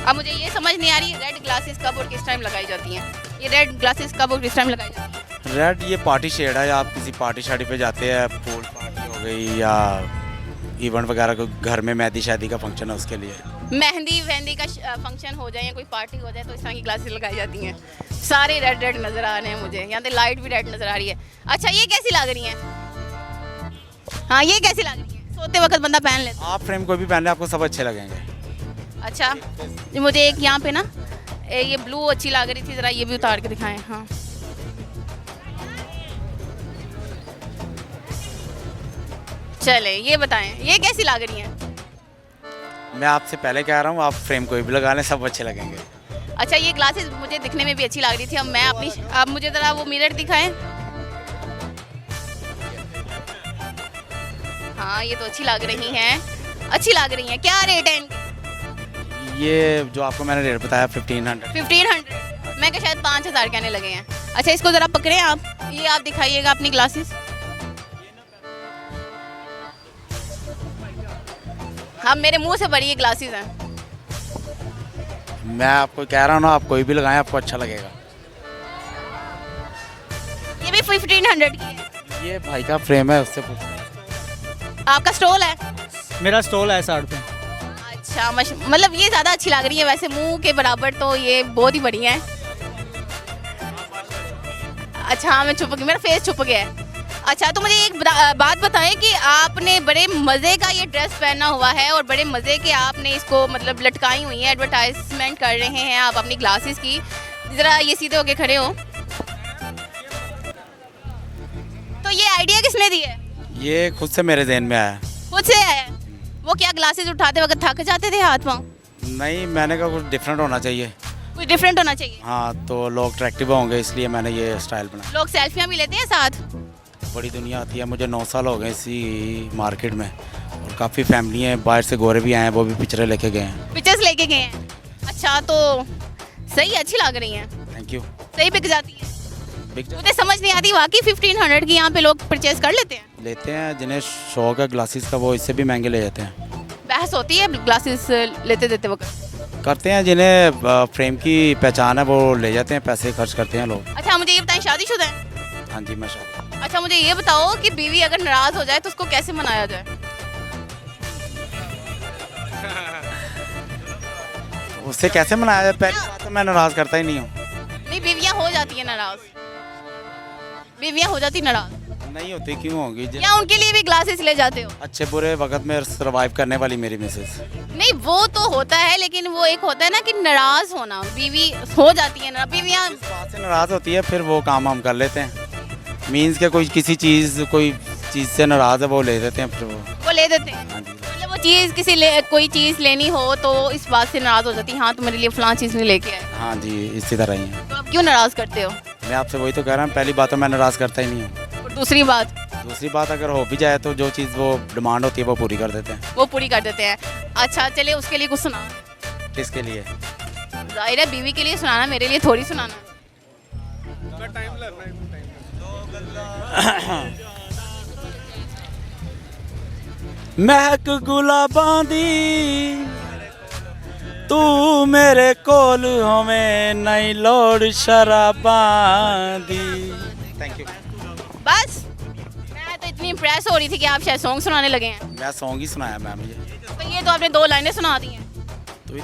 अब मुझे ये समझ नहीं आ रही रेड ग्लासेस कब और किस टाइम लगाई जाती हैं। ये रेड ग्लासेस कब और किस टाइम लगाई जाती हैं? रेड ये पार्टी शेड है, आप किसी पार्टी शादी पे जाते हैं, पूल पार्टी हो गई या इवेंट वगैरह को, घर में मेहंदी शादी का फंक्शन है उसके लिए। मेहंदी का फंक्शन हो जाए या कोई पार्टी हो जाए तो इस तरह की ग्लासेस लगाई जाती हैं। सारे रेड नज़र आ रहे हैं मुझे, यहाँ पे लाइट भी रेड नज़र आ रही है। अच्छा ये कैसी लग रही हैं? हाँ ये कैसी लग रही है? सोते वक्त बंदा पहन लेता। आप फ्रेम कोई भी पहन ले, आपको सब अच्छे लगेंगे। अच्छा मुझे एक यहाँ पे ना ये ब्लू अच्छी लग रही थी, ज़रा ये भी उतार के दिखाएं। हाँ चले ये बताएं ये कैसी लग रही हैं? मैं आपसे पहले कह रहा हूँ, आप फ्रेम कोई भी लगा लें, सब अच्छे लगेंगे। अच्छा ये ग्लासेस मुझे दिखने में भी अच्छी लग रही थी। अब मैं अपनी, अब मुझे ज़रा वो मिरर दिखाएं। हाँ ये तो अच्छी लग रही हैं, अच्छी लग रही हैं। क्या रेट है इनकी? ये जो आपको मैंने रेट बताया 1500। 1500? मैं क्या शायद 5000 कहने लगे हैं। अच्छा इसको ज़रा पकड़ें आप, ये आप दिखाइएगा अपनी ग्लासेस। हाँ मेरे मुंह से बड़ी ये ग्लासेस हैं। मैं आपको कह रहा हूँ ना, आप कोई भी लगाएं, आपको अच्छा लगेगा। ये भी 1500 की है। ये भाई का फ्रेम है, उससे पूछ। आपका स्टॉल है? मेरा स्टॉल है 60 पे। अच्छा मतलब ये ज़्यादा अच्छी लग रही है वैसे, मुंह के बराबर तो ये बहुत ही बढ़िया है। अच्छा हाँ मैं छुप गई, मेरा फेस छुप गया है। अच्छा तो मुझे एक बात बताएं कि आपने बड़े मज़े का ये ड्रेस पहना हुआ है और बड़े मज़े के आपने इसको मतलब लटकाई हुई है, एडवर्टाइजमेंट कर रहे हैं आप अपनी ग्लासेस की। ज़रा ये सीधे होके खड़े हो। आइडिया किसने दिया है? ये खुद से मेरे जहन में आया। खुद से आया है? वो क्या ग्लासेस उठाते वक्त थक जाते थे हाथ पाँव? नहीं, मैंने कहा कुछ डिफरेंट होना चाहिए। कुछ डिफरेंट होना चाहिए। हाँ, तो लोग अट्रैक्टिव होंगे, इसलिए मैंने ये स्टाइल बनाया। लोग सेल्फियाँ भी लेते हैं साथ? बड़ी दुनिया आती है, मुझे 9 साल हो गए इसी मार्केट में, और काफ़ी फैमिली हैं, बाहर से गोरे भी आए हैं, वो भी पिक्चरें लेके गए हैं। पिक्चर्स लेके गए हैं? अच्छा, तो सही, अच्छी लग रही हैं। Thank you. सही बिक जाती है? मुझे समझ नहीं आती वाकई 1500 की यहाँ पे लोग परचेज कर लेते हैं? लेते हैं, जिन्हें शौक है ग्लासेस का वो इससे भी महंगे ले जाते हैं। बहस होती है ग्लासेस लेते देते वक्त? करते हैं, जिन्हें फ्रेम की पहचान है वो ले जाते हैं, पैसे खर्च करते हैं लोग। अच्छा, मुझे ये बताएं, शादीशुदा हैं? हाँ जी, मैं शादी। अच्छा, मुझे ये बताओ कि बीवी अगर नाराज हो जाए तो उसको कैसे मनाया जाए? उससे कैसे मनाया जाए? पहली बात तो मैं नाराज़ करता ही नहीं हूँ। नहीं, बीवियाँ हो जाती है नाराज। बीवियाँ हो जाती नाराज? नहीं होती, क्यों होगी? या उनके लिए भी ग्लासेस ले जाते हो? अच्छे बुरे वक्त में सर्वाइव करने वाली मेरी मिसेस। नहीं, वो तो होता है, लेकिन वो एक होता है ना कि नाराज होना, बीवी हो जाती है ना, बीवियाँ से नाराज़ होती है, फिर वो काम हम कर लेते हैं। मीन्स के कोई किसी चीज़ कोई चीज़ से नाराज़ है, वो ले देते हैं, फिर वो ले देते हैं। मतलब वो चीज़ कोई चीज़ लेनी हो तो इस बात से नाराज़ हो जाती है, हाँ तो मेरे लिए फलां चीज़ नहीं लेके आए। हाँ जी, इसी तरह ही है। तो आप क्यों नाराज़ करते हो? मैं आपसे वही तो कह रहा हूँ, पहली बात तो मैं नाराज़ करता ही नहीं हूँ। और दूसरी बात अगर हो भी जाए तो जो चीज़ वो डिमांड होती है वो पूरी कर देते हैं। वो पूरी कर देते हैं। अच्छा, चलिए उसके लिए कुछ सुना। किसके लिए? जाहिर है बीवी के लिए सुनाना, मेरे लिए थोड़ी सुनाना। महक गुलाबां दी तू मेरे कोल होवे, नहीं लोड़ शराबां दी। Thank you. बस मैं तो इतनी इम्प्रेस हो रही थी कि आप शायद सॉन्ग सुनाने लगे हैं। मैं सॉन्ग ही सुनाया मैम ये। तो ये तो आपने 2 लाइनें सुना दी हैं,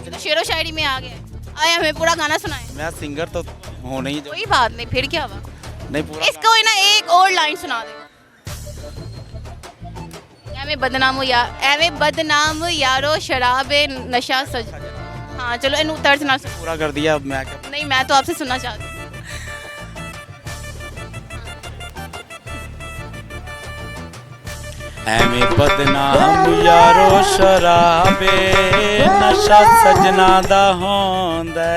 तो शेरो शायरी में आ गए। आए हमें पूरा गाना सुनाए। मैं सिंगर तो हो नहीं। कोई बात नहीं, फिर क्या हुआ? नहीं, पूरा इसको ना एक और लाइन सुना दे। एवें बदनाम यारो शराबे नशा सज। हाँ चलो, इन तर्ज ना पूरा कर दिया। मैं क्या? नहीं, मैं तो आपसे सुनना चाहती हूँ। एवें बदनाम यारो शराबे नशा सजना दा होंदा,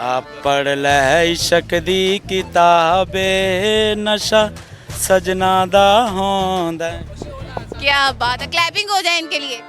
आप पढ़ लै इश्क दी किताबे नशा सजना दा होंदा। क्या बात है, क्लैपिंग हो जाए इनके लिए।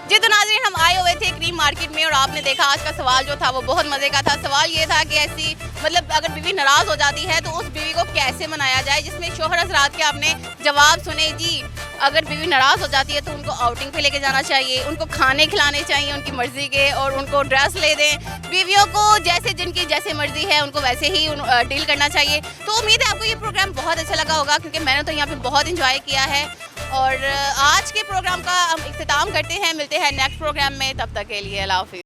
जी तो नाज़रीन, हम आए हुए थे क्रीम मार्केट में और आपने देखा आज का सवाल जो था वो बहुत मज़े का था। सवाल ये था कि ऐसी मतलब अगर बीवी नाराज़ हो जाती है तो उस बीवी को कैसे मनाया जाए, जिसमें शोहर हज़रात के आपने जवाब सुने। जी, अगर बीवी नाराज़ हो जाती है तो उनको आउटिंग पे लेके जाना चाहिए, उनको खाने खिलाने चाहिए उनकी मर्ज़ी के, और उनको ड्रेस ले दें। बीवियों को जैसे जिनकी जैसे मर्ज़ी है उनको वैसे ही डील करना चाहिए। तो उम्मीद है आपको ये प्रोग्राम बहुत अच्छा लगा होगा, क्योंकि मैंने तो यहाँ पे बहुत इंजॉय किया है। और आज के प्रोग्राम का हम इख्तिताम करते हैं। मिलते हैं नेक्स्ट प्रोग्राम में, तब तक के लिए अल्लाह हाफ़िज़।